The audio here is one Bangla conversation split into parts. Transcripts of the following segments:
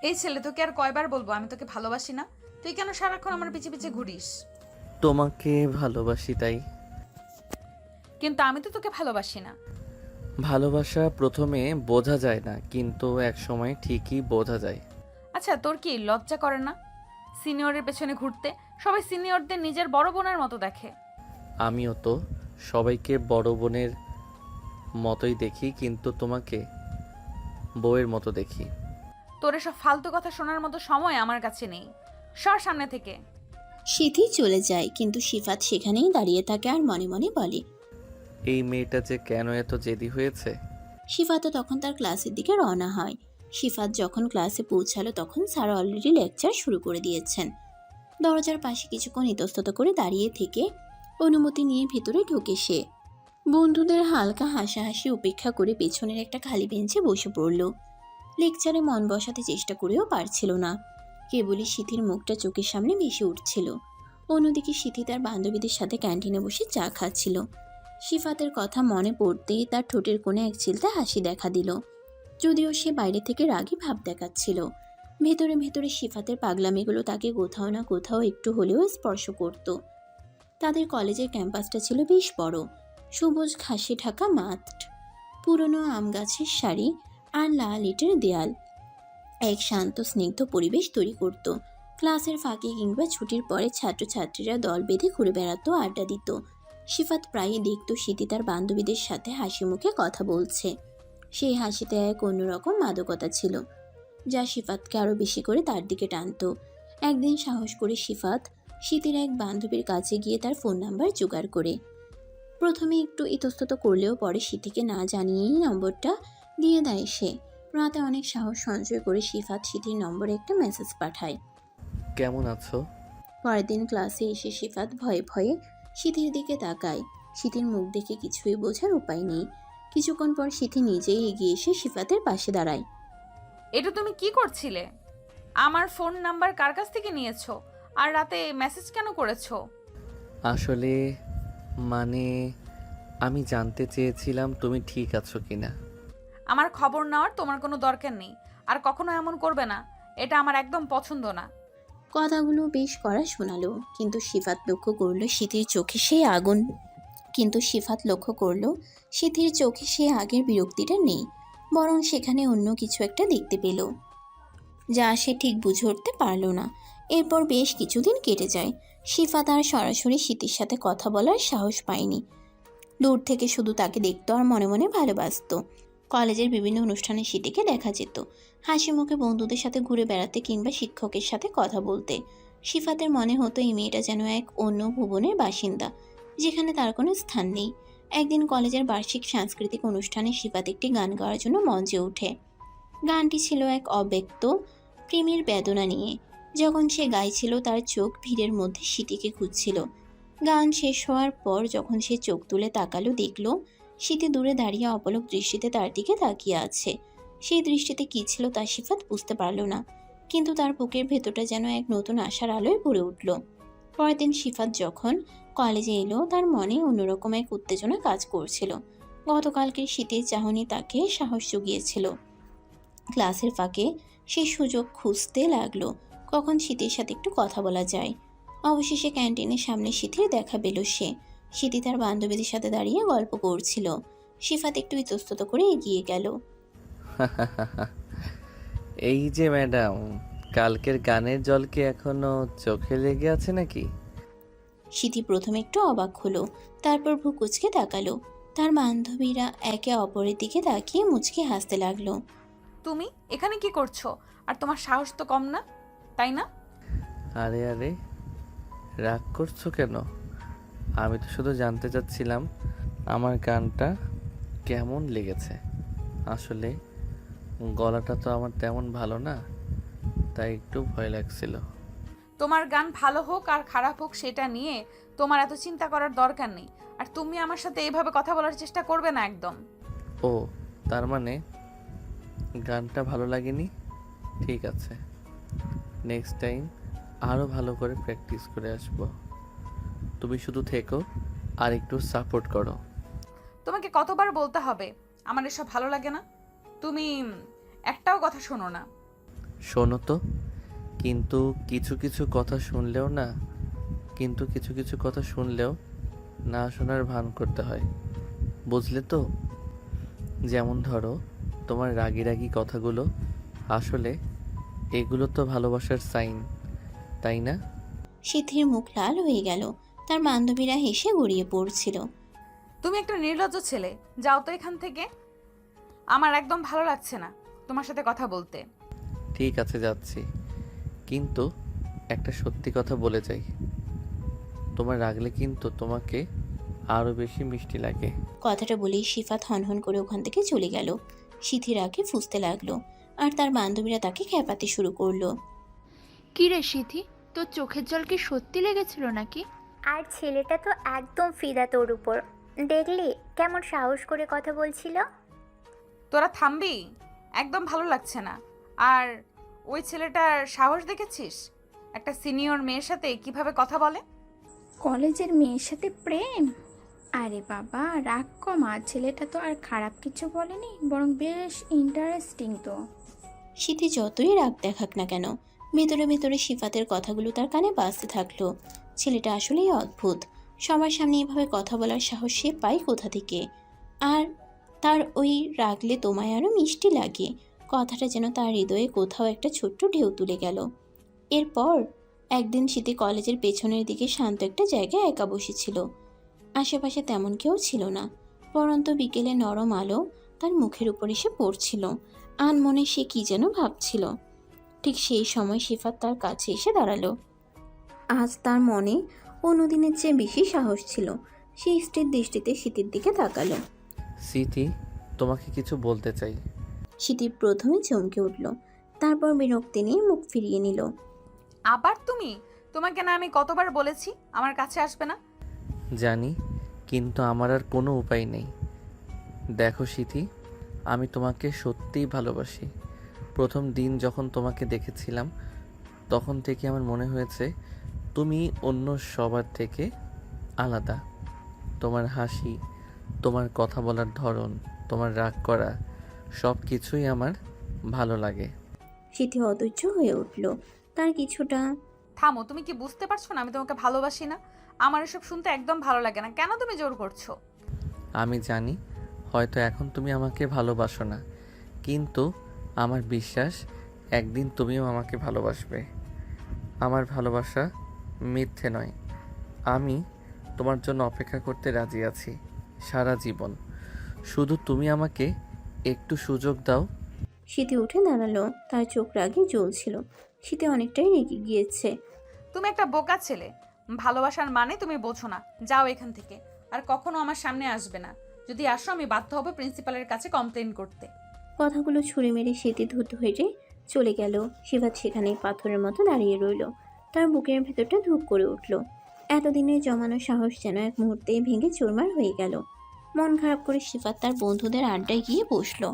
এই ছেলে, তোকে আর কয়বার বলবো আমি তোকে ভালোবাসি না? তুই কেন সারাক্ষণ আমার পিছে পিছে ঘুরিস? তোমাকে ভালোবাসি তাই। কিন্তু আমি তো তোকে ভালোবাসি না। ভালোবাসা প্রথমে বোঝা যায় না, কিন্তু একসময় ঠিকই বোঝা যায়। আচ্ছা, তোর কি লজ্জা করে না সিনিয়রের পেছনে ঘুরতে? সবাই সিনিয়রদের নিজের বড় বোনের মতো দেখে। আমিও তো সবাইকে বড় বোনের মতোই দেখি, কিন্তু তোমাকে বউয়ের মতো দেখি। তোর এসব ফালতু কথা শোনার মতো সময় আমার কাছে নেই। সর সামনে থেকে। সিথি চলে যায়, কিন্তু সিফাত সেখানেই দাঁড়িয়ে থাকে আর মনে মনে বলে। এই মেয়েটা যে কেন এত জেদি হয়েছে। সিফাতও তখন তার ক্লাসের দিকে রওনা হয়। সিফাত যখন ক্লাসে পৌঁছালো তখন স্যার অলরেডি লেকচার শুরু করে দিয়েছেন। দরজার পাশে কিছুক্ষণ ইতস্তত করে দাঁড়িয়ে থেকে অনুমতি নিয়ে ভেতরে ঢোকে সে। বন্ধুদের হালকা হাসাহাসি উপেক্ষা করে পেছনের একটা খালি বেঞ্চে বসে পড়ল। লেকচারে মন বসাতে চেষ্টা করেও পারছিল না। কেবলই সিথির মুখটা চোখের সামনে ভেসে উঠছিল। অন্যদিকে সিথি তার বান্ধবীদের সাথে ক্যান্টিনে বসে চা খাচ্ছিল। সিফাতের কথা মনে পড়তেই তার ঠোঁটের কোণে এক চিলতে হাসি দেখা দিল, যদিও সে বাইরে থেকে রাগী ভাব দেখাচ্ছিল। ভেতরে ভেতরে সিফাতের পাগলামিগুলো তাকে কোথাও না কোথাও একটু হলেও স্পর্শ করত। তাদের কলেজের ক্যাম্পাসটা ছিল বেশ বড়। সবুজ ঘাসে ঢাকা মাঠ, পুরনো আম গাছের সারি আর লাল ইটের দেয়াল এক শান্ত স্নিগ্ধ পরিবেশ তৈরি করত। ক্লাসের ফাঁকে কিংবা ছুটির পরে ছাত্রছাত্রীরা দল বেঁধে ঘুরে বেড়াতো, আড্ডা দিত। সিফাত প্রায়ই দেখত সিথি তার বান্ধবীদের সাথে হাসি মুখে কথা বলছে। সেই হাসিতে এক অন্যরকম মাদকতা ছিল, যা সিফাতকে আরও বেশি করে তার দিকে টানত। একদিন সাহস করে সিফাত সিথির এক বান্ধবীর কাছে গিয়ে তার ফোন নাম্বার জোগাড় করে। প্রথমে একটু ইতস্তত করলেও পরে সিথিকে না জানিয়েই নম্বরটা দিয়ে দেয় সে। রাতে অনেক সাহস সঞ্চয় করে সিফাত সিথির নম্বরে একটা মেসেজ পাঠায়। কেমন আছো? পরের দিন ক্লাসে এসে সিফাত ভয়ে ভয়ে সিথির দিকে তাকায়। সিথির মুখ দেখে কিছুই বোঝার উপায় নেই। কিছুক্ষণ পর সিথি নিজেই এগিয়ে এসে সিফাতের পাশে দাঁড়ায়। এটা তুমি কি করছিলে? আমার ফোন নাম্বার কার কাছ থেকে নিয়েছো? আর রাতে মেসেজ কেন করেছো? আসলে মানে আমি জানতে চেয়েছিলাম তুমি ঠিক আছো কিনা। আমার খবর নেওয়ার তোমার কোনো দরকার নেই। আর কখনো এমন করবে না। এটা আমার একদম পছন্দ না। কথাগুলো বেশ কড়া শোনালো, কিন্তু সিফাত লক্ষ্য করলো সিথির চোখে সেই আগুন কিন্তু সিফাত লক্ষ্য করলো সিথির চোখে সেই আগের বিরক্তিটা নেই, বরং সেখানে অন্য কিছু একটা দেখতে পেল, যা সে ঠিক বুঝে উঠতে পারল না। এরপর বেশ কিছুদিন কেটে যায়। সিফাত আর সরাসরি সিথির সাথে কথা বলার সাহস পায়নি। দূর থেকে শুধু তাকে দেখতো আর মনে মনে ভালোবাসতো। কলেজের বিভিন্ন অনুষ্ঠানে সিটিকে দেখা যেত, হাসি মুখে বন্ধুদের সাথে ঘুরে বেড়াতে কিংবা শিক্ষকের সাথে কথা বলতে। সিফাতের মনে হতো এই মেয়েটা যেন এক অন্য ভুবনের বাসিন্দা, যেখানে তার কোনো স্থান নেই। একদিন কলেজের বার্ষিক সাংস্কৃতিক অনুষ্ঠানে সিফাত একটি গান গাওয়ার জন্য মঞ্চে ওঠে। গানটি ছিল এক অব্যক্ত প্রেমের বেদনা নিয়ে। যখন সে গাইছিল তার চোখ ভিড়ের মধ্যে সিটিকে খুঁজছিল। গান শেষ হওয়ার পর যখন সে চোখ তুলে তাকালো, দেখল সিটি দূরে দাঁড়িয়ে অপলক দৃষ্টিতে তার দিকে তাকিয়ে আছে। সেই দৃষ্টিতে কী ছিল তা সিফাত বুঝতে পারল না, কিন্তু তার বুকের ভেতরটা যেন এক নতুন আশার আলোয় ভরে উঠল। পরের দিন সিফাত যখন কলেজে এলো তার মনে অন্যরকম এক উত্তেজনা কাজ করছিল। গতকালকের শীতের চাহনি তাকে সাহস জুগিয়েছিল। ক্লাসের ফাঁকে সে সুযোগ খুঁজতে লাগলো কখন শীতের সাথে একটু কথা বলা যায়। অবশেষে ক্যান্টিনের সামনে শীতের দেখা পেল সে। শীতি তার বান্ধবীদের সাথে দাঁড়িয়ে গল্প করছিল। সিফাত একটু ইতস্তত করে এগিয়ে গেল। এই যে ম্যাডাম, কালকের গানের জল কি এখনো চোখে লেগে আছে নাকি? শীতি প্রথমে একটু অবাক হলো, তারপর ভ্রু কুঁচকে তাকালো। তার বান্ধবীরা একে অপরের দিকে তাকিয়ে মুচকে হাসতে লাগলো। তুমি এখানে কি করছো? আর তোমার সাহস তো কম না, তাই না? আরে আরে, রাগ করছো কেন? আমি তো শুধু জানতে চাচ্ছিলাম আমার গানটা কেমন লেগেছে। আসলে গলাটা তো আমার তেমন ভালো না, তাই একটু ভয় লাগছিল। তোমার গান ভালো হোক আর খারাপ হোক সেটা নিয়ে তোমার এত চিন্তা করার দরকার নেই। আর তুমি আমার সাথে এইভাবে কথা বলার চেষ্টা করবে না একদম। ও, তার মানে গানটা ভালো লাগেনি? ঠিক আছে, নেক্সট টাইম আরও ভালো করে প্র্যাকটিস করে আসবো। তুমি শুধু থেকো আর একটু সাপোর্ট করো। তোমাকে কতবার বলতে হবে আমার এসব ভালো লাগে না? তুমি একটাও কথা শোনো না। শোনো তো, কিন্তু কিছু কিছু কথা শুনলেও না কিন্তু কিছু কিছু কথা শুনলেও না শোনার ভান করতে হয়, বুঝলে তো? যেমন ধরো, তোমার রাগী রাগী কথাগুলো, আসলে এগুলো তো ভালোবাসার সাইন, তাই না? সিদ্ধির মুখ লাল হয়ে গেল। তার বান্ধবীরা হেসে গড়িয়ে পড়ছিল। তুমি একটা নির্লজ্জ ছেলে, যাও তো এখান থেকে। আমার একদম ভালো লাগছে না তোমার সাথে কথা বলতে। ঠিক আছে, যাচ্ছি, কিন্তু একটা সত্যি কথা বলে যাই, তোমার রাগলে কিন্তু তোমাকে আরো বেশি মিষ্টি লাগে। কথাটা বলেই সিফাত হনহন করে ওখান থেকে চলে গেল। সিথির আগে ফুঁসতে লাগলো, আর তার বান্ধবীরা তাকে খেপাতে শুরু করলো। কি রে সিথি, তোর চোখের জল কি সত্যি লেগেছিল নাকি? আর ছেলেটা তো একদম ফিদা তোর উপর। দেখলি কেমন সাহস করে কথা বলছিল। তোরা থামবি? একদম ভালো লাগছে না। আর ওই ছেলেটার সাহস দেখেছিস? একটা সিনিয়র মেয়ের সাথে কিভাবে কথা বলে। কলেজের মেয়ের সাথে প্রেম? আরে বাবা, রাগ কমা, ছেলেটা তো আর খারাপ কিছু বলেনি, বরং বেশ ইন্টারেস্টিং তো। সিথি যতই রাগ দেখাক না কেন, ভেতরে ভেতরে সিফাতের কথাগুলো তার কানে বাজতে থাকলো। ছেলেটা আসলেই অদ্ভুত। সবার সামনে এভাবে কথা বলার সাহস সে পায় কোথা থেকে? আর তার ওই রাগলে তোমায় আরও মিষ্টি লাগে কথাটা যেন তার হৃদয়ে কোথাও একটা ছোট্ট ঢেউ তুলে গেল। এরপর একদিন শীতে কলেজের পেছনের দিকে শান্ত একটা জায়গায় একা বসেছিল। আশেপাশে তেমন কেউ ছিল না, পরন্ত বিকেলে নরম আলো তার মুখের উপর এসে পড়ছিল। আনমনে সে কি যেন ভাবছিল। ঠিক সেই সময় সিফাত তার কাছে এসে দাঁড়ালো। আজ তার মনে অন্যদিনের চেয়ে বেশি সাহস ছিল। সে স্থির দৃষ্টিতে শীতের দিকে তাকালো। স্মৃতি, তোমাকে কিছু বলতে চাই। শীতি প্রথমে চমকে উঠল, তারপর বিরক্তি নিয়ে মুখ ফিরিয়ে নিল। আবার তুমি? তোমাকে না আমি কতবার বলেছি আমার কাছে আসবে না? জানি, কিন্তু আমার আর কোনো উপায় নেই। দেখো স্মৃতি, আমি তোমাকে সত্যিই ভালোবাসি। প্রথম দিন যখন তোমাকে দেখেছিলাম, তখন থেকে আমার মনে হয়েছে তুমি অন্য সবার থেকে আলাদা। তোমার হাসি, তোমার কথা বলার ধরন, তোমার রাগ করা, সব কিছুই আমার ভালো লাগে। শীতে অধৈর্য হয়ে উঠল। তার কিছুটা থামো, তুমি কি বুঝতে পারছো না আমি তোমাকে ভালোবাসি না? আমার এসব শুনতে একদম ভালো লাগে না। কেন তুমি জোর করছো? আমি জানি হয়তো এখন তুমি আমাকে ভালোবাসো না, কিন্তু আমার বিশ্বাস একদিন তুমিও আমাকে ভালোবাসবে। আমার ভালোবাসা মিথ্যে নয়। আমি তোমার জন্য অপেক্ষা করতে রাজি আছি সারা জীবন। শুধু তুমি আমাকে একটু সুযোগ দাও। শীতে উঠে দাঁড়ালো। তার চোখ রাগে জ্বলছিল। শীতে অনেকটাই রেগে গিয়েছে। তুমি একটা বোকা ছেলে। ভালোবাসার মানে তুমি বোঝো না। যাও এখান থেকে, আর কখনো আমার সামনে আসবে না। যদি আসো আমি বাধ্য হব প্রিন্সিপালের কাছে কমপ্লেন করতে। কথাগুলো ছুঁড়ে মেরে শীতে ধূত হয়ে চলে গেল। শিবাত সেখানে পাথরের মতো দাঁড়িয়ে রইল। তার বুকের ভেতরটা ধূপ করে উঠল। এতদিনের জমানো সাহস যেন এক মুহূর্তেই ভেঙে চুরমার হয়ে গেল। মন খারাপ করে শিফাত তার বন্ধুদের আড্ডায় গিয়ে বসলো।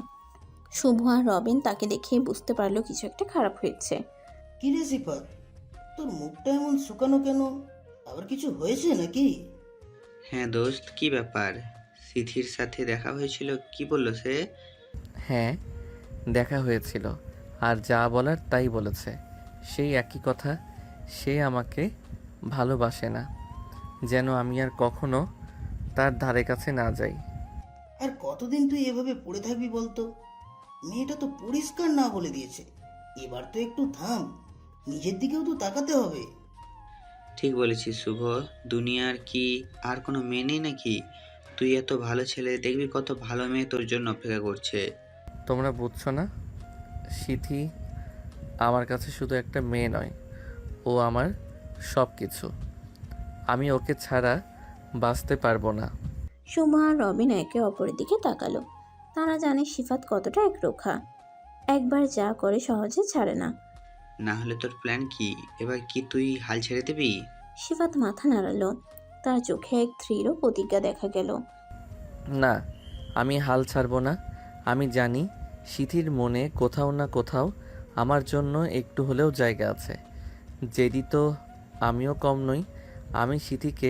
শুভ আর রবিন তাকে দেখেই বুঝতে পারলো কিছু একটা খারাপ হয়েছে। কি রে সিফাত, তোর মুখটা এমন শুকানো কেন? আবার কিছু হয়েছে নাকি? হ্যাঁ দোস্ত, কি ব্যাপার? সিথির সাথে দেখা হয়েছিল, কি বললো সে? হ্যাঁ, দেখা হয়েছিল, আর যা বলার তাই বলেছে। সেই একই কথা, সে আমাকে ভালোবাসে না, যেন আমি আর কখনো তার ধারে কাছে না যাই। আর কতদিন তুই এভাবে পড়ে থাকবি বলতো? মেয়েটা তো পরিষ্কার না বলে দিয়েছে। এবার তো একটু থাম, নিজের দিকেও তো তাকাতে হবে। ঠিক বলেছিস শুভ, দুনিয়ার কি আর কোনো মেয়ে নেই নাকি? তুই এত ভালো ছেলে, দেখবি কত ভালো মেয়ে তোর জন্য অপেক্ষা করছে। তোমরা বুঝছো না, সিথি আমার কাছে শুধু একটা মেয়ে নয়, ও আমার সব কিছু। আমি ওকে ছাড়া বাঁচতে পারবো না। শুভ আর রবিন একে অপরের দিকে তাকালো। তারা জানে সিফাত কতটা একরোখা। একবার যা করে সহজে ছাড়ে না। না হলে তোর প্ল্যান কি? এবার কি তুই হাল ছেড়ে দিবি? সিফাত মাথা নাড়ালো। তার চোখে এক দৃঢ় প্রতিজ্ঞা দেখা গেল। না, আমি হাল ছাড়বো না। আমি জানি সিথির মনে কোথাও না কোথাও আমার জন্য একটু হলেও জায়গা আছে। জেদি তো আমিও কম নই। আমি সিথিকে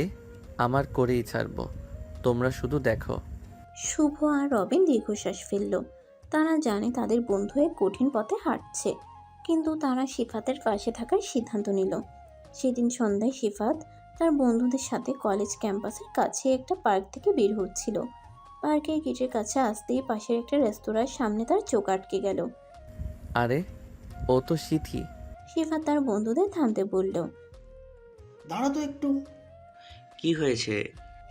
আমার করেই ছাড়বো, তোমরা শুধু দেখো। শুভ আর রবিন দীর্ঘশ্বাস ফেলল। তারা জানে তাদের বন্ধু এক কঠিন পথে হাঁটছে, কিন্তু তারা সিফাতের পাশে থাকার সিদ্ধান্ত নিল। সেদিন সন্ধ্যায় সিফাত তার বন্ধুদের সাথে কলেজ ক্যাম্পাসের কাছে একটা পার্ক থেকে বের হচ্ছিল। পার্কের গেটের কাছে আসতেই পাশের একটা রেস্তোরাঁর সামনে তার চোখ আটকে গেল। আরে ও তো সিথি। সিফাত তার বন্ধুদের থামতে বলল। দাঁড়া তো একটু। কি হয়েছে?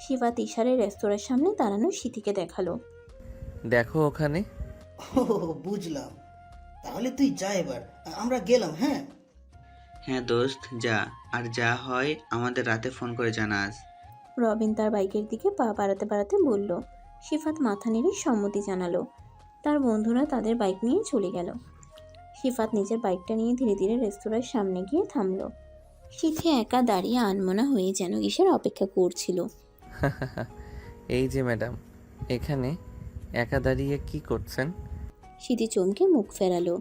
সিফাত ইশারে রেস্তোরাঁর সামনে দাঁড়ানো সিথিকে দেখালো। দেখো ওখানে। ও বুঝলাম, তাহলে তুই যা, এবার আমরা গেলাম। হ্যাঁ হ্যাঁ দোস্ত, যা। আর যা হয় আমাদের রাতে ফোন করে জানাস। রবিন তার বাইকের দিকে পা বাড়াতে বাড়াতে বলল। সিফাত মাথা নেড়ে সম্মতি জানালো। তার বন্ধুরা তাদের বাইক নিয়ে চলে গেল। সিফাত নিজের বাইকটা নিয়ে ধীরে ধীরে রেস্তোরাঁর সামনে গিয়ে থামলো। সিথি একা দাঁড়িয়ে আনমনা হয়ে যেন কিসের অপেক্ষা করছিল। এই যে ম্যাডাম, এখানে একা দাঁড়িয়ে কি করছেন? সিথি চমকে মুখ ফেরালো।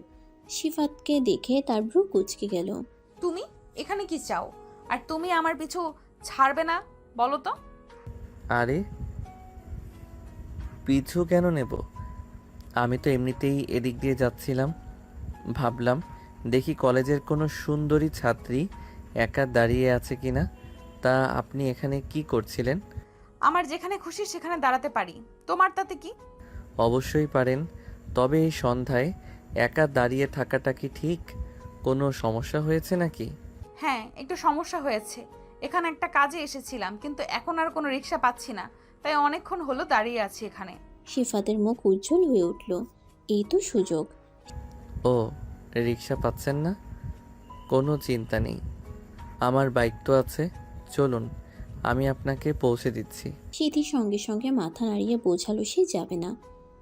সিফাতকে দেখে তার ভ্রু কুঁচকে গেল। তুমি এখানে কি চাও? আর তুমি আমার পিছু ছাড়বে না বলো তো? আরে পিছু কেন নেব? আমি তো এমনিতেই এদিক দিয়ে যাচ্ছিলাম। ভাবলাম দেখি কলেজের কোনো সুন্দরী ছাত্রী একা দাঁড়িয়ে আছে কিনা। তা আপনি এখানে কি করছিলেন? আমার যেখানে খুশি সেখানে দাঁড়াতে পারি, তোমার তাতে কি? অবশ্যই পারেন, তবে এই সন্ধ্যায় একা দাঁড়িয়ে থাকাটা কি ঠিক? কোনো সমস্যা হয়েছে নাকি? হ্যাঁ, একটু সমস্যা হয়েছে। এখানে একটা কাজে এসেছিলাম, কিন্তু এখন আর কোনো রিক্সা পাচ্ছি না, তাই অনেকক্ষণ হলো দাঁড়িয়ে আছি এখানে। সিফাতের মুখ উজ্জ্বল হয়ে উঠল। এই তো সুযোগ। ও, রিক্সা পাচ্ছেন না? কোনো চিন্তা নেই, আমার বাইক তো আছে। চলুন, আমি আপনাকে পৌঁছে দিচ্ছি। সিথি সঙ্গে সঙ্গে মাথা নাড়িয়ে বোঝালো সে যাবে না।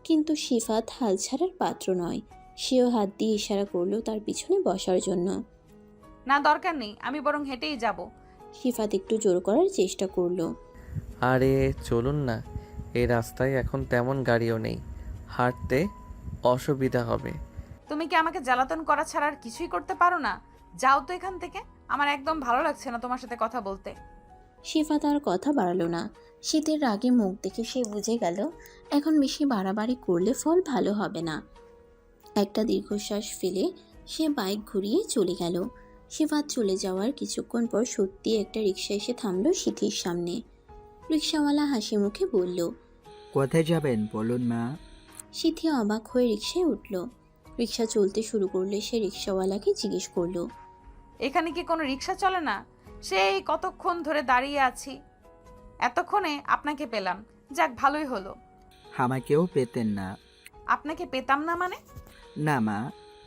কিন্তু সিফাত হাল ছাড়ার পাত্র নয়। সেও হাত দিয়ে ইশারা করলো তার পিছনে বসার জন্য। না, দরকার নেই, আমি বরং হেঁটেই যাব। সিফাত একটু জোর করার চেষ্টা করলো। আরে চলুন না, এই রাস্তায় এখন তেমন গাড়িও নেই, হাঁটতে অসুবিধা হবে। তুমি কি আমাকে জ্বালাতন করা ছাড়া আর কিছুই করতে পারো না? যাও তো এখান থেকে, আমার একদম ভালো লাগছে না তোমার সাথে কথা বলতে। সিফাত আর কথা বাড়ালো না। শীতের রাগে মুখ দেখে সে বুঝে গেল এখন বেশি বাড়াবাড়ি করলে ফল ভালো হবে না। একটা দীর্ঘশ্বাস ফেলে সে বাইক ঘুরিয়ে চলে গেল। সিফাত চলে যাওয়ার কিছুক্ষণ পর সত্যি একটা রিক্সা এসে থামলো সিথির সামনে। রিক্সাওয়ালা হাসি মুখে বলল, কোথায় যাবেন বলুন মা? সিথি অবাক হয়ে রিক্সায় উঠল। রিক্সা চলতে শুরু করলে সে রিক্সাওয়ালাকে জিজ্ঞেস করলো, এখানে কি কোনো রিক্সা চলে না? সেই কতক্ষণ ধরে দাঁড়িয়ে আছি, এতক্ষণে আপনাকে পেলাম, যাক ভালোই হলো। আমাকেও পেতেন না? আপনাকে পেতাম না মানে? না মা,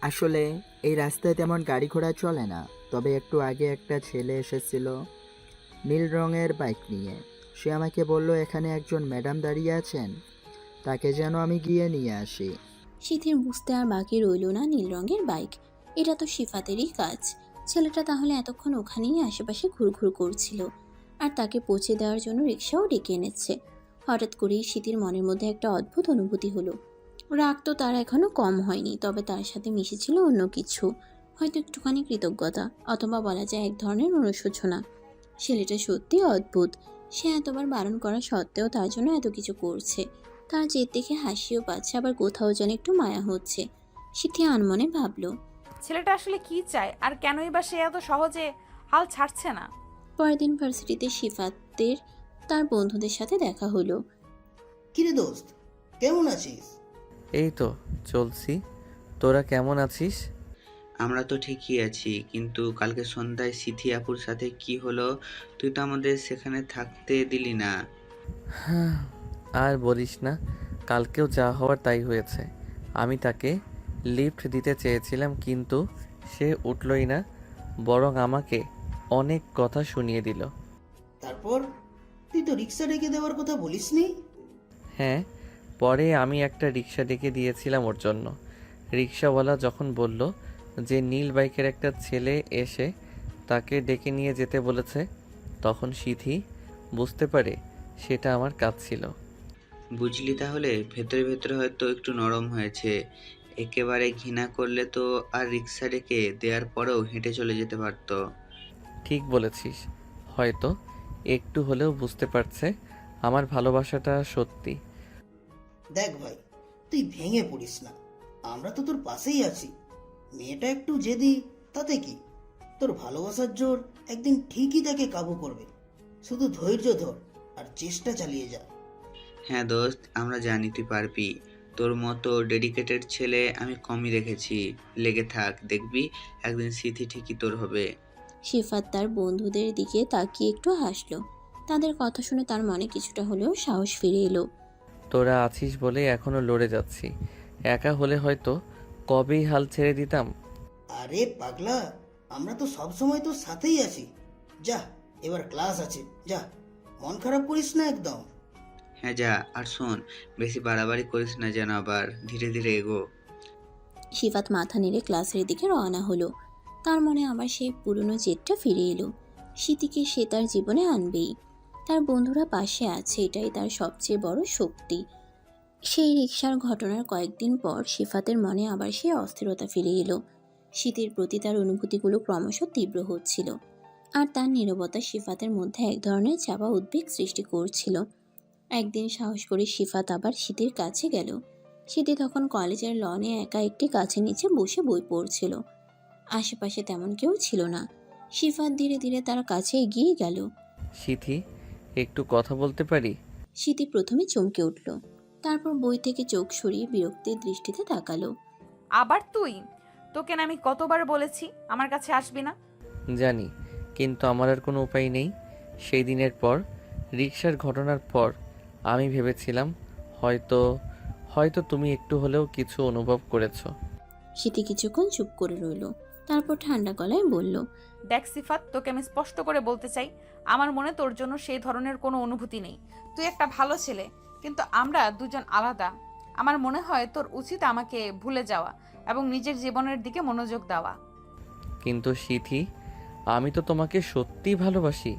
আসলে এই রাস্তায় তেমন গাড়ি ঘোড়া চলে না। তবে একটু আগে একটা ছেলে এসেছিল নীল রঙের বাইক নিয়ে। সে আমাকে বলল এখানে একজন ম্যাডাম দাঁড়িয়ে আছেন, তাকে যেন আমি গিয়ে নিয়ে আসি। সিথির বুঝতে আর বাকি রইল না নীল রঙের বাইক। এটা তো সিফাতেরই কাজ। ছেলেটা তাহলে এতক্ষণ ওখানেই আশেপাশে ঘুরঘুর করছিল, আর তাকে পৌঁছে দেওয়ার জন্য রিক্সাও ডেকে এনেছে। হঠাৎ করেই সিথির মনের মধ্যে একটা অদ্ভুত অনুভূতি হলো। রাগ তো তার এখনো কম হয়নি, তবে তার সাথে মিশেছিল অন্য কিছু, হয়তো একটুখানি কৃতজ্ঞতা, অথবা বলা যায় এক ধরনের অনুশোচনা। ছেলেটা সত্যি অদ্ভুত। সে এতবার বারণ করা সত্ত্বেও তার জন্য এত কিছু করছে। তার জেদ দেখে হাসিও পাচ্ছে, আবার কোথাও যেন একটু মায়া হচ্ছে। সিথি আনমনে ভাবলো, ছেলেটা আসলে কি চায়, আর কেনই বা সে এত সহজে হাল ছাড়ছে না? পরের দিন ভার্সিটিতে সিফাতের তার বন্ধুদের সাথে দেখা হলো। কিরে দোস্ত, কেমন আছিস? এই তো চলছি, তোরা কেমন আছিস? আমরা তো ঠিকই আছি, কিন্তু কালকে সন্ধ্যায় সিথি আপুর সাথে কি হলো? তুই তো আমাদের সেখানে থাকতে দিলি না। হ্যাঁ, আর বলিস না, কালকেও যা হওয়ার তাই হয়েছে। আমি তাকে লিফট দিতে চেয়েছিলাম, কিন্তু সে উঠলই না, বরং আমাকে অনেক কথা শুনিয়ে দিল। তারপর তুই তো রিক্সা ডেকে দেওয়ার কথা বলিসনি? হ্যাঁ, পরে আমি একটা রিক্সা ডেকে দিয়েছিলাম ওর জন্য। রিক্সাওয়ালা যখন বলল যে নীল বাইকের একটা ছেলে এসে তাকে ডেকে নিয়ে যেতে বলেছে, তখন সিথি বুঝতে পারে সেটা আমার কাজ ছিল। বুঝলি, তাহলে ভেতরে ভেতরে হয়তো একটু নরম হয়েছে। একেবারে ঘৃণা করলে তো আর রিক্সা ডেকে দেওয়ার পরেও হেঁটে চলে যেতে পারতো। ঠিক বলেছিস, হয়তো একটু হলেও বুঝতে পারছে আমার ভালোবাসাটা সত্যি। দেখ ভাই, তুই ভেঙে পড়িস না, আমরা তো তোর পাশেই আছি। মেয়েটা একটু জেদি, তাতে কি? তোর ভালোবাসার জোর একদিন ঠিকই তাকে কাবু করবে। শুধু ধৈর্য ধর আর চেষ্টা চালিয়ে যা। হ্যাঁ দোস্ত, আমরা জানি তুই পারবি। তোর মতো ডেডিকেটেড ছেলে আমি কমই দেখেছি। লেগে থাক, দেখবি একদিন স্মৃতি ঠিকই তোর হবে। সিফাত তার বন্ধুদের দিকে তাকিয়ে একটু হাসলো। তাদের কথা শুনে তার মনে কিছুটা হলেও সাহস ফিরে এলো। তোরা আছিস বলে এখনো লড়ে যাচ্ছি। একা হলে হয়তো কবেই হাল ছেড়ে দিতাম। আরে পাগলা, আমরা তো সব সময় তোর সাথেই আছি। যা, এবার ক্লাস আছে, যা, মন খারাপ করিস না একদম। হ্যাঁ যা, আর শোন, বেশি বাড়াবাড়ি করিস না যেন, আবার ধীরে ধীরে এগো। সিফাত মাথা নেড়ে ক্লাসের দিকে রওনা হলো। তার মনে আবার সেই পুরনো জেদটা ফিরে এলো। স্মৃতিকে সে তার জীবনে আনবেই। তার বন্ধুরা পাশে আছে, এটাই তার সবচেয়ে বড় শক্তি। সেই রিকশার ঘটনার কয়েকদিন পর সিফাতের মনে আবার সেই অস্থিরতা ফিরে এলো। শীতের প্রতি তার অনুভূতিগুলো ক্রমশ তীব্র হচ্ছিল, আর তার নীরবতা সিফাতের মধ্যে এক ধরনের চাপা উদ্বেগ সৃষ্টি করছিল। একদিন সাহস করে সিফাত আবার শীতের কাছে গেল। শীতে তখন কলেজের লনে একা একটি গাছের নিচে বসে বই পড়ছিল। আশেপাশে তেমন কেউ ছিল না। সিফাত ধীরে ধীরে তার কাছে এগিয়ে গেল। সিথি, একটু কথা বলতে পারি? শীতে প্রথমে চমকে উঠল, তারপর বই থেকে চোখ সরিয়ে বিরক্তির দৃষ্টিতে তাকালো। আবার তুই? তোকে না আমি কতবার বলেছি আমার কাছে আসবি না? জানি, কিন্তু আমার আর কোনো উপায় নেই। সেই দিনের পর, রিক্সার ঘটনার পর আমি ভেবেছিলাম হয়তো হয়তো তুমি একটু হলেও কিছু অনুভব করেছো। শীতে কিছুক্ষণ চুপ করে রইল, তারপর ঠান্ডা গলায় বলল, দেখ সিফাত, তোকে আমি স্পষ্ট করে বলতে চাই, আমার মনে তোর জন্য সেই ধরনের কোনো অনুভূতি নেই। তুই একটা ভালো ছেলে, কিন্তু আমরা দুজন আলাদা। আমার মনে হয় তোর উচিত আমাকে ভুলে যাওয়া এবং নিজের জীবনের দিকে মনোযোগ দেওয়া। কিন্তু সিথি, আমি তো তোমাকে সত্যিই ভালোবাসি।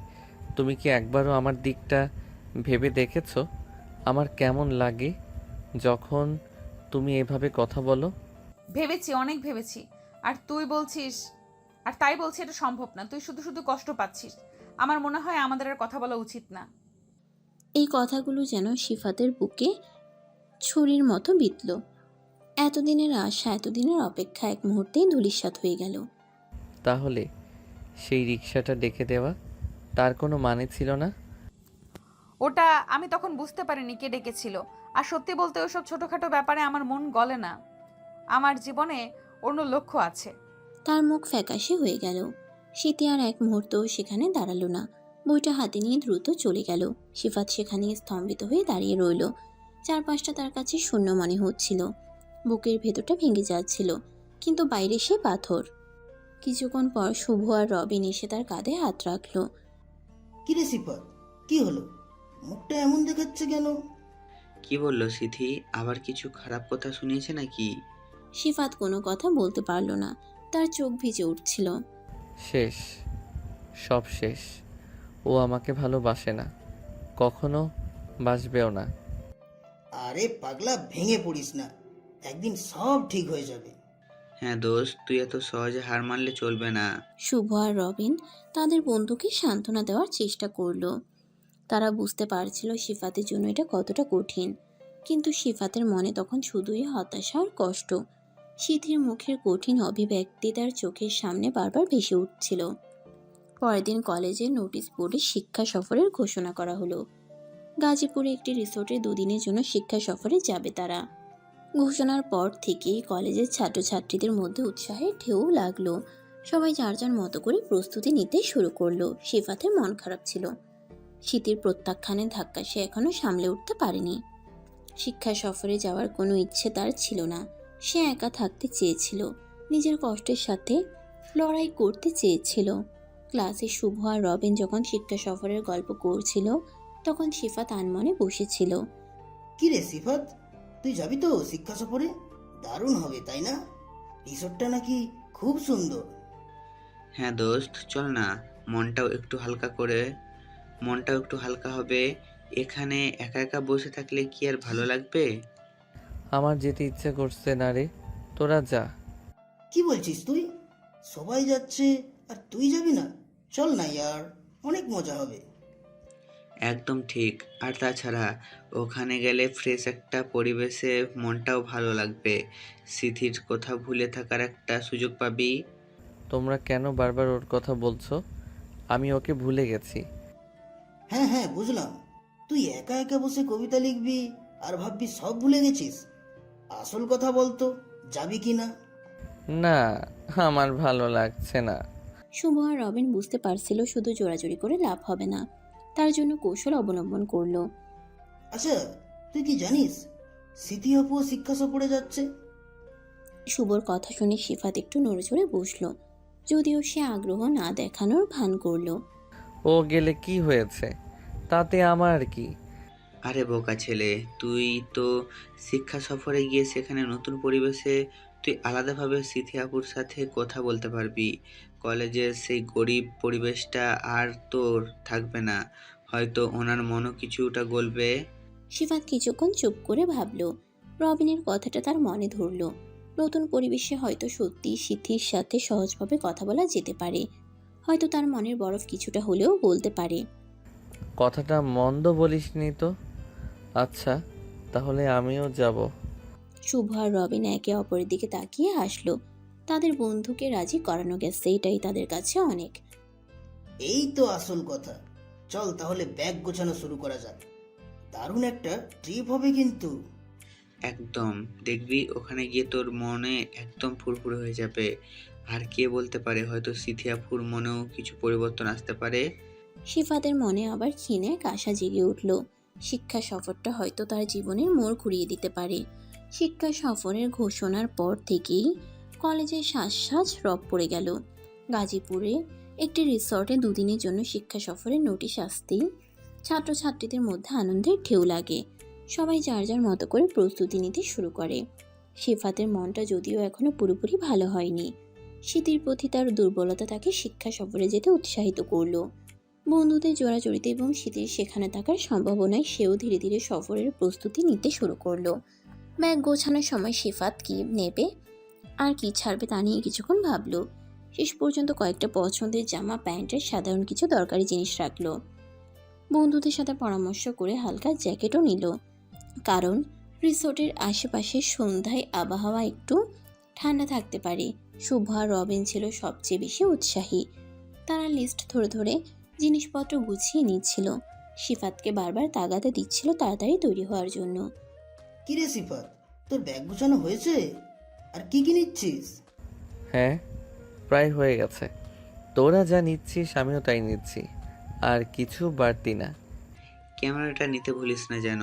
তুমি কি একবারও আমার দিকটা ভেবে দেখেছো? আমার কেমন লাগে যখন তুমি এভাবে কথা বলো? ভেবেছি, অনেক ভেবেছি। আর তুই বলছিস, আর তাই বলছি এটা সম্ভব না। তুই শুধু শুধু কষ্ট পাচ্ছিস। আমার মনে হয় আমাদের আর কথা বলা উচিত না। এই কথাগুলো যেন সিফাতের বুকে ছুরির মতো বিঁধল। এতদিনের আশা, এতদিনের অপেক্ষা এক মুহূর্তেই ধূলিসাৎ হয়ে গেল। তাহলে সেই রিক্সাটা ডেকে দেওয়া, তার কোনো মানে ছিল না? ওটা আমি তখন বুঝতে পারিনি কে ডেকেছিল। আর সত্যি বলতে ওসব ছোটখাটো ব্যাপারে আমার মন গলে না। আমার জীবনে অন্য লক্ষ্য আছে। তার মুখ ফ্যাকাশে হয়ে গেল। শীতে আর এক মুহূর্তও সেখানে দাঁড়ালো না, বইটা হাতে নিয়ে দ্রুত চলে গেল। সিফাত সেখানে স্তম্ভিত হয়ে দাঁড়িয়ে রইল। চারপাশটা তার কাছে শূন্য মনে হচ্ছিল। বুকের ভেতরটা ভেঙে যাচ্ছিল, কিন্তু বাইরে সে পাথর। কিছুক্ষণ পর শুভ আর রবিন এসে তার কাঁধে হাত রাখলো। কিরে সিফাত, কি হলো? মুখটা এমন দেখাচ্ছে কেন? কি বললো সিথি? আবার কিছু খারাপ কথা শুনিয়েছে নাকি? সিফাত কোনো কথা বলতে পারল না, তার চোখ ভিজে উঠছিল। শেষ, সব শেষ। ও আমাকে ভালোবাসে না, কখনো বাসবেও না। আরে পাগলা, ভেঙে পড়িস না, একদিন সব ঠিক হয়ে যাবে। হ্যাঁ দোস্ত, তুই এত সহজে হার মানলে চলবে না। শুভ আর রবিন তাদের বন্ধুকে সান্ত্বনা দেওয়ার চেষ্টা করলো। তারা বুঝতে পারছিল সিফাতের জন্য এটা কতটা কঠিন, কিন্তু সিফাতের মনে তখন শুধুই হতাশা আর কষ্ট। শীতের মুখের কঠিন অভিব্যক্তি তার চোখের সামনে বারবার ভেসে উঠছিল। পরের দিন কলেজের নোটিশ বোর্ডে শিক্ষা সফরের ঘোষণা করা হলো। গাজীপুরে একটি রিসোর্টে দুদিনের জন্য শিক্ষা সফরে যাবে তারা। ঘোষণার পর থেকেই কলেজের ছাত্রছাত্রীদের মধ্যে উৎসাহের ঢেউ লাগলো। সবাই যার যার মতো করে প্রস্তুতি নিতে শুরু করলো। সিফাতের মন খারাপ ছিল। শীতের প্রত্যাখ্যানের ধাক্কা সে এখনো সামলে উঠতে পারেনি। শিক্ষা সফরে যাওয়ার কোনো ইচ্ছে তার ছিল না। সে একা থাকতে চেয়েছিল, নিজের কষ্টের সাথে লড়াই করতে চেয়েছিল। ক্লাসে শুভ আর রবিন যখন শিক্ষা সফরের গল্প করছিল, তখন সিফাত আনমনে বসেছিল। কিরে সিফাত, তুই যাবি তো শিক্ষা সফরে? দারুণ হবে, তাই না? রিসোর্টটা নাকি খুব সুন্দর। হ্যাঁ দোস্ত, চল না। মনটাও একটু হালকা হবে। এখানে একা একা বসে থাকলে কি আর ভালো লাগবে? আমার যেতে ইচ্ছে করছে না রে, তোরা যা। কি বলছিস তুই? সবাই যাচ্ছে আর তুই যাবি না? চল না ইয়ার, অনেক মজা হবে। একদম ঠিক। আর তাছাড়া ওখানে গেলে ফ্রেশ একটা পরিবেশে মনটাও ভালো লাগবে। স্মৃতির কথা ভুলে থাকার একটা সুযোগ পাবি। তোমরা কেন বারবার ওর কথা বলছো? আমি ওকে ভুলে গেছি। হ্যাঁ হ্যাঁ, বুঝলাম। তুই একা একা বসে কবিতা লিখবি আর ভাববি সব ভুলে গেছিস। আসল কথা বলতো, যাবি কি না? না, আমার ভালো লাগছে না। শুভ আর রবিন বুঝতে পারছিল শুধু জোরাজুরি করে লাভ হবে না, তার জন্য কৌশল অবলম্বন করলো। আচ্ছা, তুই কি জানিস স্মৃতি আপুও শিক্ষা সফরে যাচ্ছে? শুভর কথা শুনে সিফাত একটু নড়েচড়ে বসলো, যদিও সে আগ্রহ না দেখানোর ভান করলো। ও গেলে কি হয়েছে, তাতে আমার কি? আরে বোকা ছেলে, তুই তো শিক্ষা সফরে গিয়ে সেখানে নতুন পরিবেশে তুই আলাদাভাবে স্মৃতি আপুর সাথে কথা বলতে পারবি। কলেজের সেই গরিব পরিবেশটা আর তোর থাকবে না। হয়তো ওনার মনও কিছুটা গলবে। সিফাত কিছুক্ষণ চুপ করে ভাবলো। রবিনের কথাটা তার মনে ধরলো। নতুন পরিবেশে হয়তো সত্যি সিদ্ধির সাথে সহজভাবে কথা বলা যেতে পারে, হয়তো তার মনের বরফ কিছুটা হলেও বলতে পারে। কথাটা মন্দ বলিসনি তো। আচ্ছা, তাহলে আমিও যাব। শুভ আর রবিন একে অপরের দিকে তাকিয়ে হাসলো। তাদের বন্ধুকে রাজি করানো গেছে, এটাই তাদের কাছে অনেক। এই তো আসল কথা। চল তাহলে ব্যাগ গোছানো শুরু করা যাক। দারুণ একটা ট্রিপ হবে কিন্তু। একদম, দেখবি ওখানে গিয়ে তোর মনে একদম ফুরফুরে হয়ে যাবে। আর কে বলতে পারে, হয়তো স্মৃতি আপুর মনেও কিছু পরিবর্তন আসতে পারে। সিফাতের মনে আবার ক্ষীণের আশা জেগে উঠল। শিক্ষা সফরটা হয়তো তার জীবনের মোড় ঘুরিয়ে দিতে পারে। শিক্ষা সফরের ঘোষণার পর থেকেই কলেজের সাজ রব পড়ে গেল। গাজীপুরে একটি রিসর্টে দুদিনের জন্য শিক্ষা সফরের নোটিশ আসতেই ছাত্রছাত্রীদের মধ্যে আনন্দের ঢেউ লাগে। সবাই যার যার মতো করে প্রস্তুতি নিতে শুরু করে। সিফাতের মনটা যদিও এখনো পুরোপুরি ভালো হয়নি। স্মৃতির প্রতি তার দুর্বলতা তাকে শিক্ষা সফরে যেতে উৎসাহিত করলো। বন্ধুদের জোড়াজড়িতে এবং শীতের সেখানে থাকার সম্ভাবনায় সেও ধীরে ধীরে সফরের প্রস্তুতি নিতে শুরু করলো। ব্যাগ গোছানোর সময় সিফাত কি নেবে আর কি ছাড়বে তা নিয়ে কিছুক্ষণ ভাবলো। শেষ পর্যন্ত কয়েকটা পছন্দের জামা প্যান্টের সাধারণ কিছু দরকারি জিনিস রাখলো। বন্ধুদের সাথে পরামর্শ করে হালকা জ্যাকেটও নিল, কারণ রিসোর্টের আশেপাশে সন্ধ্যায় আবহাওয়া একটু ঠান্ডা থাকতে পারে। শুভ আর রবিন ছিল সবচেয়ে বেশি উৎসাহী। তারা লিস্ট ধরে ধরে জিনিসপত্র গুছিয়ে নিচ্ছিল। সিফাতকে বারবার তাগাদা দিচ্ছিল তাড়াতাড়ি তৈরি হওয়ার জন্য। কিরে সিফাত, তোর ব্যাগ গোছানো হয়েছে? আর কি কি নিচ্ছিস? হ্যাঁ, প্রায় হয়ে গেছে। তোরা যা নিচ্ছিস আমিও তাই নিচ্ছি, আর কিছু বাড়তি না। ক্যামেরাটা নিতে ভুলিস না যেন।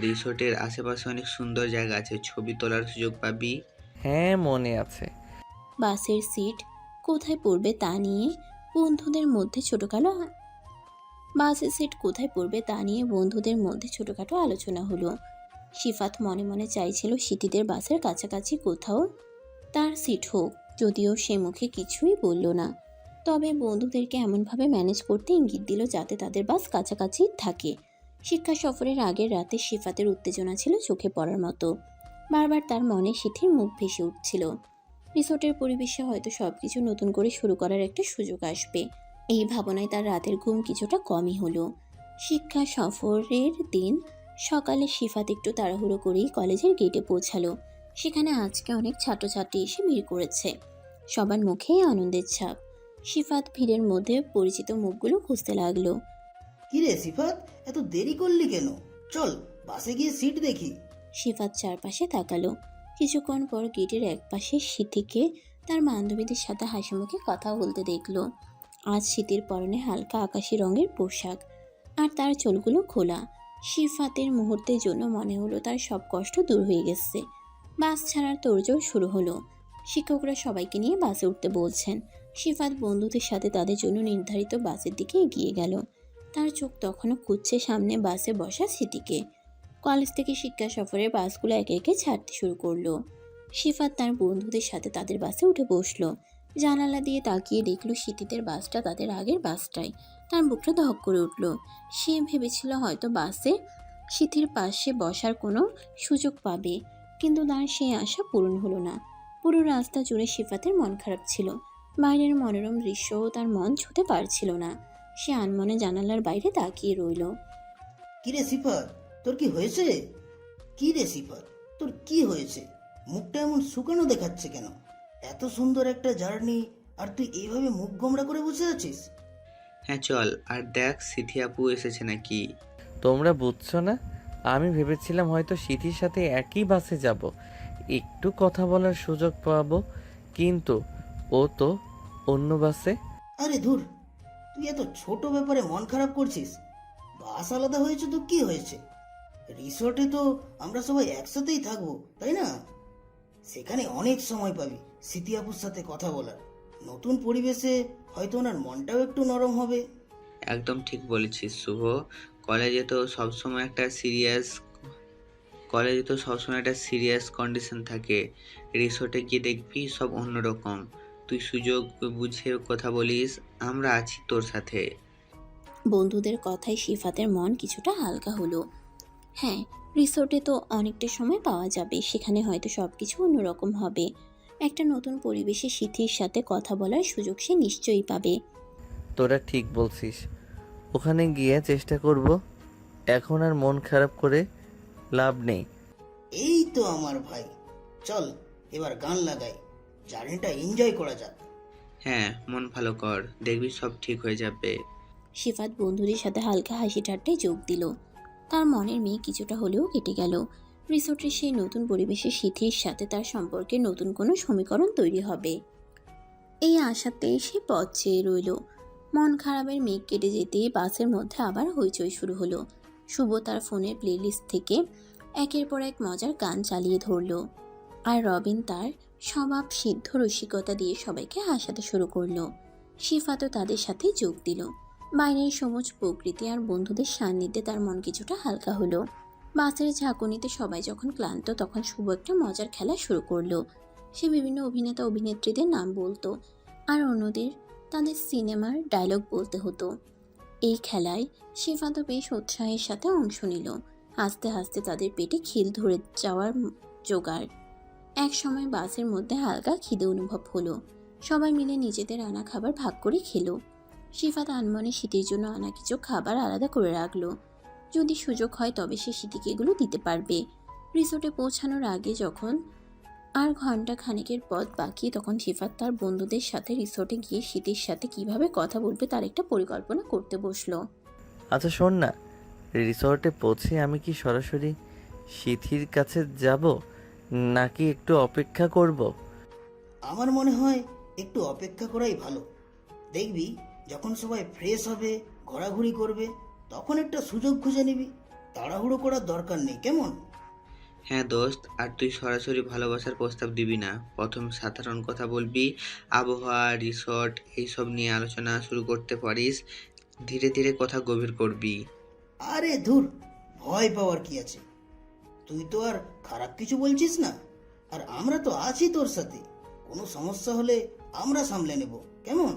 রিসোর্টের আশেপাশে অনেক সুন্দর জায়গা আছে, ছবি তোলার সুযোগ পাবি। হ্যাঁ, মনে আছে। বাসের সিট কোথায় পড়বে তা নিয়ে বন্ধুদের মধ্যে ছোটখাটো আলোচনা হলো। সিফাত মনে মনে চাইছিল সিটিদের বাসের কাছাকাছি কোথাও তার সিট হোক, যদিও সে মুখে কিছুই বলল না। তবে বন্ধুদেরকে এমনভাবে ম্যানেজ করতে ইঙ্গিত দিল যাতে তাদের বাস কাছাকাছি থাকে। শিক্ষা সফরের আগের রাতে সিফাতের উত্তেজনা ছিল চোখে পড়ার মতো। বারবার তার মনে সিথির মুখ ভেসে উঠছিল। রিসোর্টের পরিবেশে হয়তো সবকিছু নতুন করে শুরু করার একটা সুযোগ আসবে, এই ভাবনায় তার রাতের ঘুম কিছুটা কমই হলো। শিক্ষা সফরের দিন সকালে সিফাত একটু তাড়াহুড়ো করেই কলেজের গেটে পৌঁছালো। সেখানে আজকে অনেক ছাত্রছাত্রী এসে ভিড় করেছে, সবার মুখেই আনন্দের ছাপ। সিফাত ভিড়ের মধ্যে পরিচিত মুখগুলো খুঁজতে লাগলো। কিরে সিফাত, এত দেরি করলি কেন? চল বাসে গিয়ে সিট দেখি। সিফাত চারপাশে তাকালো। কিছুক্ষণ পর গেটের একপাশে সিথিকে তার বান্ধবীদের সাথে হাসি মুখে কথা বলতে দেখলো। আজ শীতের পরনে হালকা আকাশি রঙের পোশাক, আর তার চুলগুলো খোলা। সিফাতের মুহূর্তের জন্য মনে হলো তার সব কষ্ট দূর হয়ে গেছে। বাস ছাড়ার তোড়জোড় শুরু হলো। শিক্ষকরা সবাইকে নিয়ে বাসে উঠতে বলছেন। সিফাত বন্ধুদের সাথে তাদের জন্য নির্ধারিত বাসের দিকে এগিয়ে গেল। তার চোখ তখনও খুঁজছে সামনে বাসে বসা স্মৃতিকে। কলেজ থেকে শিক্ষা সফরের বাসগুলো একে একে ছাড়তে শুরু করলো। সিফাত তার বন্ধুদের সাথে তাদের বাসে উঠে বসলো। জানালা দিয়ে তাকিয়ে দেখলো স্মৃতিদের বাসটা তাদের আগের বাসটাই। তার বুকটা ধক করে উঠল। সে ভেবেছিল হয়তো বাসে স্মৃতির পাশে বসার কোনো সুযোগ পাবে, কিন্তু তার সেই আশা পূরণ হলো না। পুরো রাস্তা জুড়ে সিফাতের মন খারাপ ছিল। বাইরের মনোরম দৃশ্যও তার মন ছুঁতে পারছিল না। সে আনমনে জানালার বাইরে তাকিয়ে রইল। কি রে সিফাত, তোর কি হয়েছে? কি রে সিফাত, তোর কি হয়েছে? মুখটা এমন শুকানো দেখাচ্ছে কেন? এত সুন্দর একটা জার্নি আর তুই এইভাবে মুখ গোমড়া করে বসে আছিস? হ্যাঁ চল, আর দেখ সিথি আপু এসেছে নাকি। তোমরা বুঝছো না, আমি ভেবেছিলাম হয়তো সিথির সাথে একই বাসে যাব, একটু কথা বলার সুযোগ পাবো, কিন্তু ও তো অন্য বাসে। আরে ধুর, তুই এত ছোট ব্যাপারে মন খারাপ করছিস? বাস আলাদা হয়েছে তো কি হয়েছে? রিসর্টে তো আমরা সবাই একসাথেই থাকবো, তাই না? সেখানে অনেক সময় পাবি স্মৃতি আপুর সাথে কথা বলার। নতুন পরিবেশে হয়তো ওনার মনটাও একটু নরম হবে। একদম ঠিক বলেছিস শুভ। কলেজে তো সবসময় একটা সিরিয়াস কন্ডিশন থাকে। রিসোর্টে গিয়ে দেখবি সব অন্যরকম। তুই সুযোগ বুঝে কথা বলিস, আমরা আছি তোর সাথে। বন্ধুদের কথায় শিফাতের মন কিছুটা হালকা হলো। হ্যাঁ, রিসোর্টে তো অনেকটা সময় পাওয়া যাবে, সেখানে হয়তো সব কিছু অন্যরকম হবে। একটা নতুন পরিবেশে সিথির সাথে কথা বলার সুযোগ সে নিশ্চয়ই পাবে। তোরা ঠিক বলছিস, ওখানে গিয়ে চেষ্টা করব। এখন আর মন খারাপ করে লাভ নেই। এই তো আমার ভাই, চল এবার গান লাগাই, জার্নিটা এনজয় করা যাক। হ্যাঁ, মন ভালো কর, দেখবি সব ঠিক হয়ে যাবে। শিফাত বন্ধুদের সাথে হালকা হাসি ঠাট্টায় যোগ দিল। তার মনের মেয়ে কিছুটা হলেও কেটে গেল। রিসোর্টের সেই নতুন পরিবেশে সিথির সাথে তার সম্পর্কে নতুন কোনো সমীকরণ তৈরি হবে, এই আশাতে সে পথ চেয়ে রইল। মন খারাপের মেঘ কেটে যেতেই বাসের মধ্যে আবার হইচই শুরু হলো। শুভ তার ফোনের প্লেলিস্ট থেকে একের পর এক মজার গান চালিয়ে ধরল, আর রবিন তার স্বভাব সিদ্ধ রসিকতা দিয়ে সবাইকে হাসাতে শুরু করলো। শিফাতও তাদের সাথে যোগ দিল। বাইরের সবুজ প্রকৃতি আর বন্ধুদের সান্নিধ্যে তার মন কিছুটা হালকা হলো। বাসের ঝাঁকুনিতে সবাই যখন ক্লান্ত, তখন শুভ একটা মজার খেলা শুরু করলো। সে বিভিন্ন অভিনেতা অভিনেত্রীদের নাম বলতো, আর অন্যদের তাদের সিনেমার ডায়লগ বলতে হতো। এই খেলায় শিফাতও বেশ উৎসাহের সাথে অংশ নিল। হাসতে হাসতে তাদের পেটে খিল ধরে যাওয়ার জোগাড়। এক সময় বাসের মধ্যে হালকা খিদে অনুভব হলো। সবাই মিলে নিজেদের আনা খাবার ভাগ করে খেলো। শিফাত আনমনে শীতের জন্য আনা কিছু খাবার আলাদা করে রাখলো। যদি সুযোগ হয় তবে সে শীতিকে এগুলো দিতে পারবে। রিসোর্টে পৌঁছানোর আগে যখন আর ঘন্টা খানেকের পথ বাকি, তখন শিফাত তার বন্ধুদের সাথে রিসোর্টে গিয়ে শীতের সাথে কিভাবে কথা বলবে তার একটা পরিকল্পনা করতে বসলো। আচ্ছা শোন না, রিসর্টে পৌঁছে আমি কি সরাসরি সিথির কাছে যাব, নাকি একটু অপেক্ষা করব? আমার মনে হয় একটু অপেক্ষা করাই ভালো। দেখবি যখন সবাই ফ্রেশ হবে, ঘোরাঘুরি করবে, তখন একটা সুযোগ খুঁজে নিবি। তাড়াহুড়ো করার দরকার নেই, কেমন? হ্যাঁ দোস্ত, আর তুই সরাসরি ভালোবাসার প্রস্তাব দিবি না। প্রথম সাধারণ কথা বলবি, আবহাওয়া, রিসর্ট এইসব নিয়ে আলোচনা শুরু করতে পারিস। ধীরে ধীরে কথা গভীর করবি। আরে ধুর, ভয় পাওয়ার কি আছে? তুই তো আর খারাপ কিছু বলছিস না, আর আমরা তো আছি তোর সাথে। কোনো সমস্যা হলে আমরা সামলে নেব, কেমন?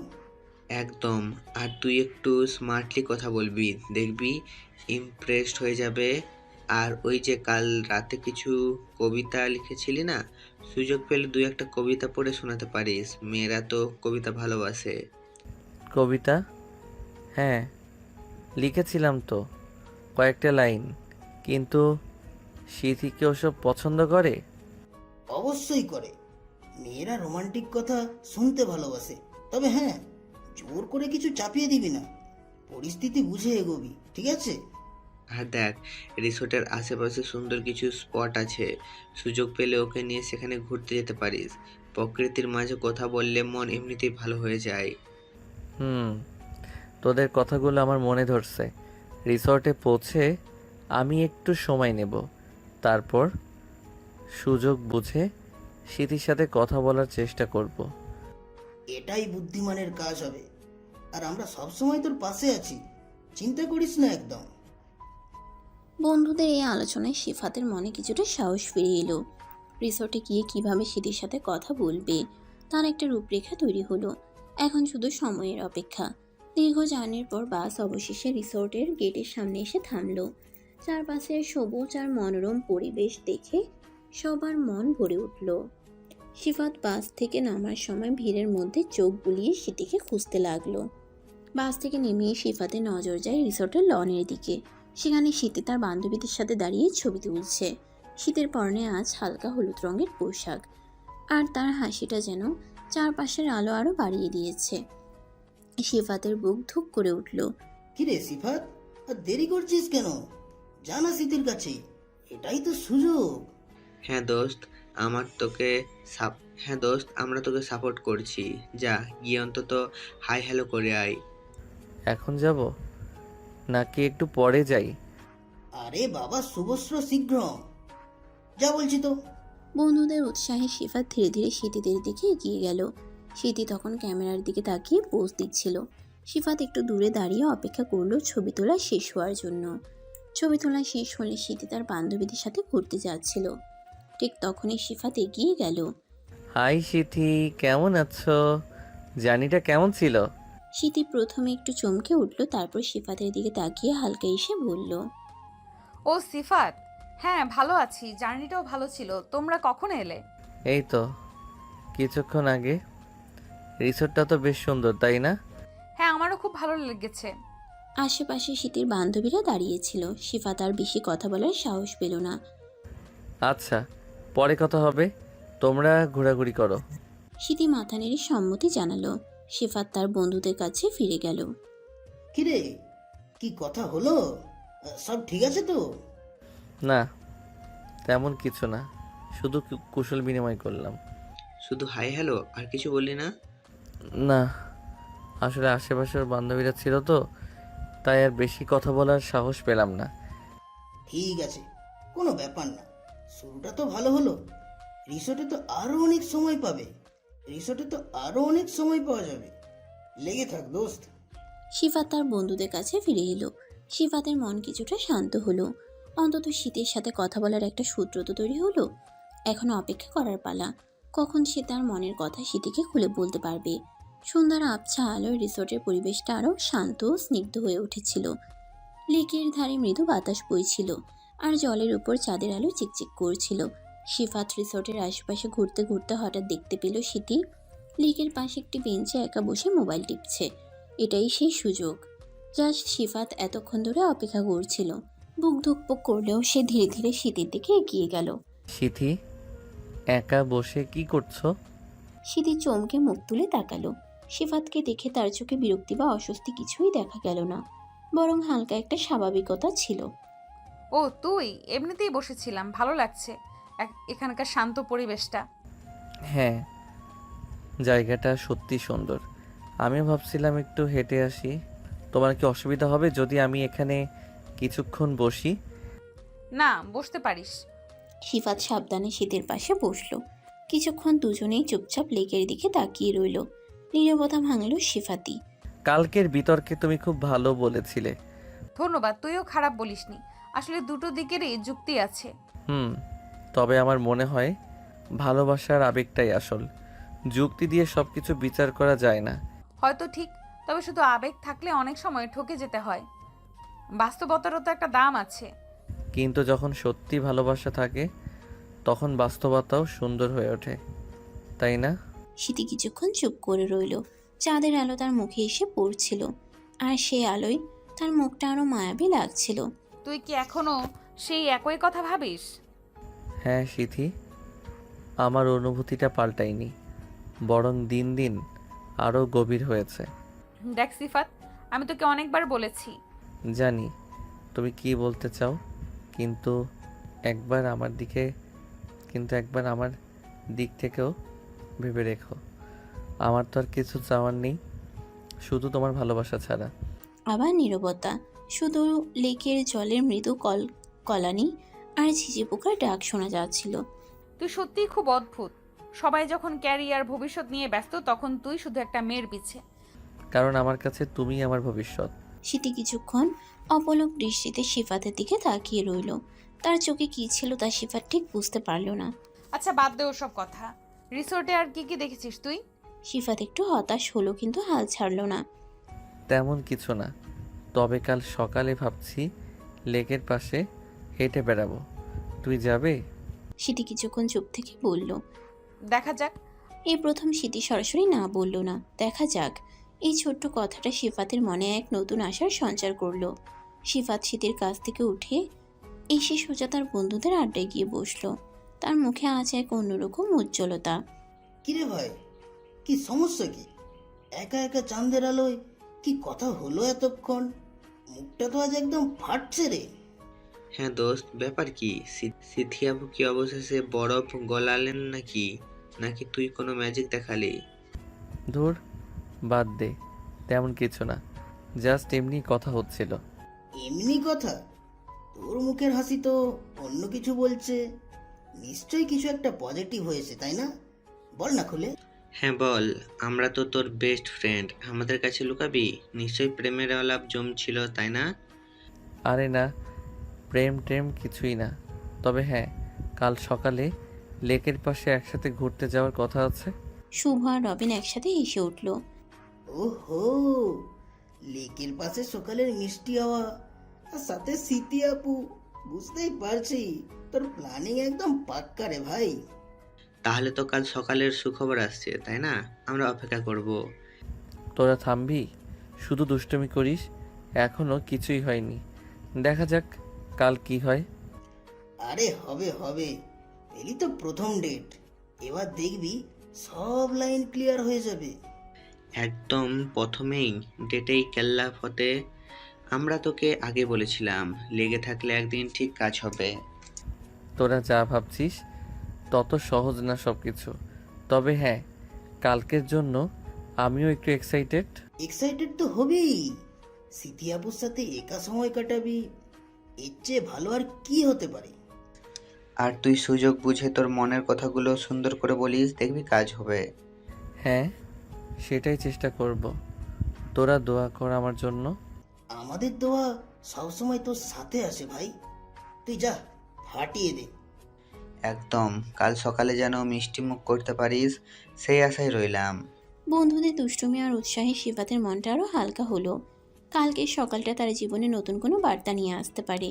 একদম। আর তুই একটু স্মার্টলি কথা বলবি, দেখবি ইমপ্রেসড হয়ে যাবে। আর ওই যে কাল রাতে কিছু কবিতা লিখেছিলি না, সুযোগ পেলে দুই একটা কবিতা পড়ে শোনাতে পারিস। মেয়েরা তো কবিতা ভালোবাসে। কবিতা? হ্যাঁ, লিখেছিলাম তো কয়েকটা লাইন, কিন্তু সিথি কি ওসব পছন্দ করে? অবশ্যই করে। মেয়েরা রোমান্টিক কথা শুনতে ভালোবাসে। তবে হ্যাঁ, জোর করে কিছু চাপিয়ে দিবি না, পরিস্থিতি বুঝে এগোবি, ঠিক আছে? আর দেখ, রিসোর্টের আশেপাশে সুন্দর কিছু স্পট আছে। সুযোগ পেলে ওকে নিয়ে সেখানে ঘুরতে যেতে পারিস। প্রকৃতির মাঝে কথা বললে মন এমনিতেই ভালো হয়ে যায়। তোদের কথাগুলো আমার মনে ধরছে। রিসর্টে পৌঁছে আমি একটু সময় নেব, তারপর সুযোগ বুঝে সিথির সাথে কথা বলার চেষ্টা করব। এটাই বুদ্ধিমানের কাজ হবে। আর আমরা সবসময় তোর পাশে আছি, চিন্তা করিস না একদম। বন্ধুদের এই আলোচনায় শিফাতের মনে কিছুটা সাহস ফিরে এলো। রিসোর্টে গিয়ে কিভাবে সিথির সাথে কথা বলবে তার একটা রূপরেখা তৈরি হলো। এখন শুধু সময়ের অপেক্ষা। দীর্ঘ জার্নির পর বাস অবশেষে রিসোর্টের গেটের সামনে এসে থামলো। চারপাশে সবুজ আর মনোরম পরিবেশ দেখে সবার মন ভরে উঠল। শিফাত বাস থেকে নামার সময় ভিড়ের মধ্যে চোখ বুলিয়ে সিথিকে খুঁজতে লাগলো। বাস থেকে নেমে শিফাতের নজর যায় রিসোর্টের লনের দিকে। সেখানে শীতে তার বান্ধবীদের সাথে দাঁড়িয়ে ছবি তুলছে। শীতের পরনে আজ হালকা হলুদ রঙের পোশাক, আর তার হাসিটা যেন চারপাশের আলো আরো বাড়িয়ে দিয়েছে। সিফাতের বুক ধুক করে উঠল। কিরে সিফাত, আর দেরি করছিস কেন? জানা স্মৃতির কাছে, এটাই তো সুযোগ। হ্যাঁ দোস্ত, হ্যাঁ দোস্ত, আমরা তোকে সাপোর্ট করছি। যা গিয়ে অন্তত হাই হ্যালো করে আয়। এখন যাব নাকি একটু পরে যাই? আরে বাবা শুভশ্র, শীঘ্র যা বলছি তো। বন্ধুদের উৎসাহে সিফাত ধীরে ধীরে স্মৃতিদের দিকে এগিয়ে গেল। স্মৃতি তখন ক্যামেরার দিকে তাকিয়ে পোজ দিচ্ছিল। সিফাত একটু দূরে দাঁড়িয়ে অপেক্ষা করলো ছবি তোলা শেষ হওয়ার জন্য। ছবি তোলা শেষ হলে স্মৃতি তার বান্ধবীদের সাথে ঘুরতে যাচ্ছিল। ঠিক তখনই সিফাত এগিয়ে গেল। হাই সিথি, কেমন আছো? জার্নিটা কেমন ছিল? স্মৃতি প্রথমে একটু চমকে উঠল, তারপর সিফাতের দিকে তাকিয়ে হালকা এসে বলল, ও সিফাত, হ্যাঁ ভালো আছি, জার্নিটাও ভালো ছিল। তোমরা কখন এলে? এই তো কিছুক্ষণ আগে। রিসোর্টটা তো বেশ সুন্দর, তাই না? হ্যাঁ, আমারও খুব ভালো লেগেছে। আশেপাশে স্মৃতির বান্ধবীরা দাঁড়িয়েছিল। সিফাত আর বেশি কথা বলার সাহস পেল না। আচ্ছা, পরে কথা হবে, তোমরা ঘোরাঘুরি করো। স্মৃতি মাথা নেড়ে সম্মতি জানালো। সিফাত তার বন্ধুদের কাছে ফিরে গেল। কিরে, কি কথা হলো? সব ঠিক আছে তো? না, তেমন কিছু না, শুধু কুশল বিনিময় করলাম। শুধু হাই হ্যালো, আর কিছু বললি না? না, আসলে আশেপাশের বান্ধবীরা ছিল তো, তাই আর বেশি কথা বলার সাহস পেলাম না। ঠিক আছে, কোনো ব্যাপার না। শুরুটা তো ভালো হলো। রিসোর্টে তো আরো অনেক সময় পাওয়া যাবে। লেগে থাক দোস্ত। সিফাত তার বন্ধুদের কাছে ফিরে এলো। সিফাতের মন কিছুটা শান্ত হলো। অন্তত শীতের সাথে কথা বলার একটা সূত্র তো তৈরি হলো। এখন অপেক্ষা করার পালা, কখন সে তার মনের কথা স্মৃতিকে খুলে বলতে পারবে। সন্ধ্যার আবছা আলোয় রিসোর্টের পরিবেশটা আরও শান্ত ও স্নিগ্ধ হয়ে উঠেছিল। লেকের ধারে মৃদু বাতাস বইছিল, আর জলের উপর চাঁদের আলো চিকচিক করছিল। সিফাত রিসোর্টের আশেপাশে ঘুরতে ঘুরতে হঠাৎ দেখতে পেল স্মৃতি লেকের পাশে একটি বেঞ্চে একা বসে মোবাইল টিপছে। এটাই সেই সুযোগ, জাস্ট সিফাত এতক্ষণ ধরে অপেক্ষা করছিল। বুক ধুকপুক করলেও সে ধীরে ধীরে স্মৃতির দিকে এগিয়ে গেল। সিথি, একা বসে কি করছো? স্মৃতি চমকে মুখ তুলে তাকালো। সিফাতকে দেখে তার চোখে বিরক্তি বা অস্বস্তি কিছুই দেখা গেল না, বরং হালকা একটা স্বাভাবিকতা ছিল। ও তুই? এমনিতেই বসেছিলাম, ভালো লাগছে এখানকার শান্ত পরিবেশটা। হ্যাঁ, জায়গাটা সত্যি সুন্দর। আমিও ভাবছিলাম একটু হেঁটে আসি। তোমার কি অসুবিধা হবে যদি আমি এখানে কিছুক্ষণ বসি? না, বসতে পারিস। সিফাত সাবধানে শীতের পাশে বসলো। কিছুক্ষণ দুজনেই চুপচাপ লেকের দিকে তাকিয়ে রইল। নীরবতা ভাঙল সিফাতি। কালকের বিতর্কে তুমি খুব ভালো বলেছিলে। ধন্যবাদ, তুইও খারাপ বলিসনি। আসলে দুটো দিকেরই যুক্তি আছে। তবে আমার মনে হয় ভালোবাসার আবেগটাই আসল। যুক্তি দিয়ে সবকিছু বিচার করা যায় না। হয়তো ঠিক, তবে শুধু আবেগ থাকলে অনেক সময় ঠকে যেতে হয়। বাস্তবতারও তো একটা দাম আছে। কিন্তু যখন সত্যি ভালোবাসা থাকে তখন বাস্তবতাও সুন্দর হয়ে ওঠে, তাই না? শীতে কিছুক্ষণ চুপ করে রইল। চাঁদের আলো তার মুখে এসে পড়ছিল, আর সেই আলোয় তার মুখটা আরো মায়াবী লাগছিল। তুই কি এখনো সেই একই কথা ভাবিস? হ্যাঁ সিথি, আমার অনুভূতিটা পাল্টায়নি, বরং দিন দিন আরও গভীর হয়েছে। দেখ সিফাত, আমি তোকে অনেকবার বলেছি। জানি তুমি কি বলতে চাও, কিন্তু একবার আমার দিক থেকেও ভেবে রেখো। আমার তো আর কিছু চাওয়ার নেই, শুধু তোমার ভালোবাসা ছাড়া। আবার নীরবতা, শুধু লেকের জলের মৃদু কলানি আর ঝিঝি পোকার ডাক শোনা যাচ্ছিল। তুই সত্যিই খুব অদ্ভুত। সবাই যখন ক্যারিয়ার ভবিষ্যৎ নিয়ে ব্যস্ত, তখন তুই শুধু একটা মেয়ের পিছে। কারণ আমার কাছে তুমি আমার ভবিষ্যৎ। শীতে কিছুক্ষণ অপলক দৃষ্টিতে সিফাতের দিকে তাকিয়ে রইল। তার চোখে কি ছিল তা সিফাত ঠিক বুঝতে পারল না। আচ্ছা, বাদ দে ওসব কথা। রিসোর্টে আর কি কি দেখেছিস তুই? সিফাত একটু হতাশ হলো, কিন্তু হাল ছাড়ল না। তেমন কিছু না, তবে কাল সকালে ভাবছি লেকের পাশে হেঁটে বেড়াবো। তুই যাবে? শীতে কিছুক্ষণ চুপ থেকে বলল, দেখা যাক। এই প্রথম শীতি সরাসরি না বলল না, দেখা যাক। এই ছোট্ট কথাটা সিফাতের মনে এক নতুন আশার সঞ্চার করলো। সিফাত শীতের কাছ থেকে উঠে এসে সোজা তার বন্ধুদের আড্ডায় গিয়ে বসলো। তার মুখে আজ এক অন্যরকম উজ্জ্বলতা। কিরে ভাই, কি সমস্যা কি? একা একা চাঁদের আলোয় কি কথা হলো এতক্ষণ? মুখটা তো আজ একদম ফাটছে রে। হ্যাঁ দোস্ত, ব্যাপার কি? সিথি আপু কি অবশেষে বরফ গলালেন নাকি? নাকি তুই কোনো ম্যাজিক দেখালি? ধুর, বাদ দে, তেমন কিছু না, জাস্ট এমনি কথা হচ্ছিল। এমনি কথা? তোর মুখের হাসি তো অন্য কিছু বলছে। নিশ্চয়ই কিছু একটা পজিটিভ হয়েছে, তাই না? বল না খুলে। হ্যাঁ বল, আমরা তো তোর বেস্ট ফ্রেন্ড, আমাদের কাছে লুকাবি? নিশ্চয়ই প্রেমের আলাপ জমছিল, তাই না? আরে না, প্রেম টেম কিছুই না। তবে হ্যাঁ, কাল সকালে লেকের পাশে একসাথে ঘুরতে যাওয়ার কথা আছে। শুভ আর রবিন একসাথে হেসে উঠল। ওহো, লেকের পাশে সকালের মিষ্টি হাওয়া আর সাথে স্মৃতি আপু। বুঝতেই পারছি তোর প্ল্যানিং একদম পাক্কা রে ভাই। তাহলে তো কাল সকালের সুখবর আসছে, তাই না? আমরা অপেক্ষা করব। তোরা থামবি? শুধু দুষ্টুমি করিস, এখনো কিছুই হয়নি। দেখা যাক কাল কি হয়। আরে হবে হবে, এলি তো প্রথম ডেট, এবার দেখবি সব লাইন ক্লিয়ার হয়ে যাবে। একদম প্রথমেই ডেটেই কেল্লা ফতে। আমরা তোকে আগে বলেছিলাম, লেগে থাকলে একদিন ঠিক কাজ হবে। তোরা যা ভাবছিস তত সহজ না সব কিছু। তবে হ্যাঁ, কালকের জন্য আমিও একটু এক্সাইটেড। এক্সাইটেড তো হবেই, স্মৃতি আপুর সাথে একা সময় কাটাবি, এর চেয়ে ভালো আর কি হতে পারে? আর তুই সুযোগ বুঝে তোর মনের কথাগুলো সুন্দর করে বলিস, দেখবি কাজ হবে। হ্যাঁ, সেটাই চেষ্টা করব। তোরা দোয়া কর আমার জন্য। আমাদের দোয়া সবসময় তোর সাথে আছে ভাই, তুই যা ফাটিয়ে দে। একদম, কাল সকালে যেন মিষ্টি মুখ করতে পারিস, সেই আশায় রইলাম। বন্ধুদের দুষ্টুমি আর উৎসাহে সিফাতের মনটা আরও হালকা হলো। কালকের সকালটা তার জীবনে নতুন কোনো বার্তা নিয়ে আসতে পারে,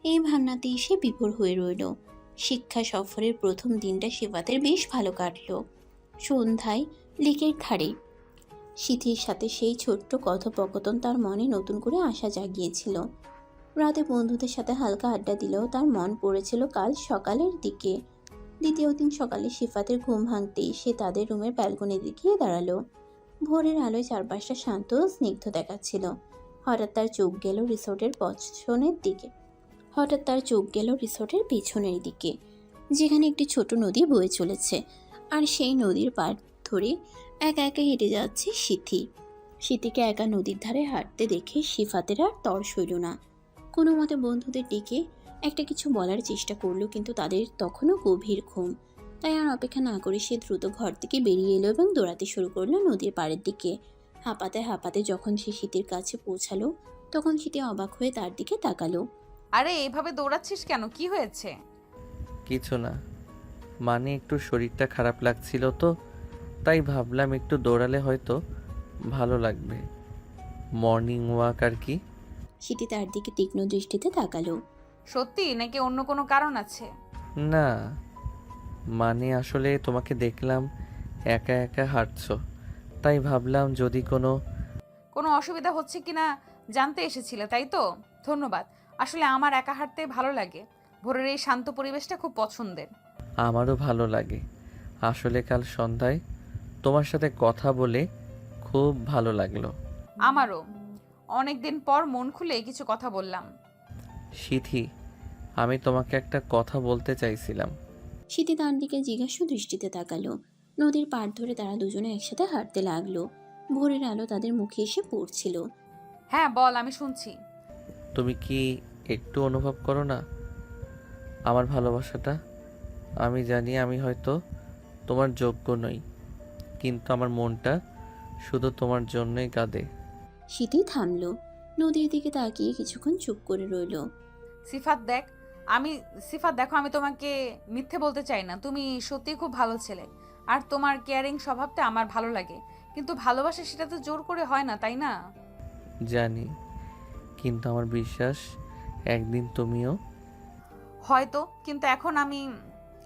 এই ভাবনাতেই সে বিভোর হয়ে রইল। শিক্ষা সফরের প্রথম দিনটা সিফাতের বেশ ভালো কাটলো। সন্ধ্যায় লেকের ধারে সিথির সাথে সেই ছোট্ট কথোপকথন তার মনে নতুন করে আশা জাগিয়েছিল। রাতে বন্ধুদের সাথে হালকা আড্ডা দিলেও তার মন পড়েছিল কাল সকালের দিকে। দ্বিতীয় দিন সকালে সিফাতের ঘুম ভাঙতেই সে তাদের রুমের ব্যালকনিতে গিয়ে দাঁড়ালো। ভোরের আলোয় চারপাশটা শান্ত ও স্নিগ্ধ দেখাচ্ছিল। হঠাৎ তার চোখ গেল রিসোর্টের পেছনের দিকে, যেখানে একটি ছোট নদী বয়ে চলেছে, আর সেই নদীর পাড় ধরে একা একা হেঁটে যাচ্ছে সিথি। সিথিকে একা নদীর ধারে হাঁটতে দেখে সিফাতের আর তর সইল না। কোনো মতে বন্ধুদের ডেকে একটা কিছু বলার চেষ্টা করলো, কিন্তু তাদের তখনও গভীর ঘুম। তাই আর অপেক্ষা না করে সে দ্রুত ঘর থেকে বেরিয়ে এলো এবং দৌড়াতে শুরু করলো নদীর পাড়ের দিকে। হাঁপাতে হাঁপাতে যখন সে শীতের কাছে পৌঁছালো, তখন শীতে অবাক হয়ে তার দিকে তাকালো। আরে এইভাবে দৌড়াচ্ছিস কেন? কি হয়েছে? কিছু না, মানে একটু শরীরটা খারাপ লাগছিল তো, তাই ভাবলাম একটু দৌড়ালে হয়তো ভালো লাগবে। মর্নিং ওয়াক আর কি। শীতে তার দিকে তীক্ষ্ণ দৃষ্টিতে তাকালো। সত্যি নাকি অন্য কোনো কারণ আছে? না, মানে আসলে তোমাকে দেখলাম একা একা হাঁটছো, তাই ভাবলাম যদি কোনো অসুবিধা হচ্ছে কিনা জানতে এসেছিলে, তাই তো? ধন্যবাদ। আসলে আমার একা হাঁটতে ভালো লাগে। ভোরের এই শান্ত পরিবেশটা খুব পছন্দের। আমারও ভালো লাগে। আসলে কাল সন্ধ্যায় তোমার সাথে কথা বলে খুব ভালো লাগলো। আমারও। অনেকদিন পর মন খুলে কিছু কথা বললাম। সিথি, আমি তোমাকে একটা কথা বলতে চাইছিলাম। শীতে তার দিকে জিজ্ঞাসু দৃষ্টিতে তাকালো। নদীর পাড় ধরে তারা দুজনে একসাথে হাঁটতে লাগলো। ভোরের আলো তাদের মুখে এসে পড়ছিল। হ্যাঁ বল, আমি শুনছি। তুমি কি একটু অনুভব করো না আমার ভালোবাসাটা? আমি জানি আমি হয়তো তোমার যোগ্য নই, কিন্তু আমার মনটা শুধু তোমার জন্যই কাঁদে। শীতে থামলো। নদীর দিকে তাকিয়ে কিছুক্ষণ চুপ করে রইল। সিফাত দেখো, আমি তোমাকে মিথ্যে বলতে চাই না। তুমি সত্যিই খুব ভালো ছেলে, আর তোমার কেয়ারিং স্বভাবটা আমার ভালো লাগে। কিন্তু ভালোবাসা সেটা তো জোর করে হয় না, তাই না? জানি, কিন্তু আমার বিশ্বাস একদিন তুমিও। হয়তো,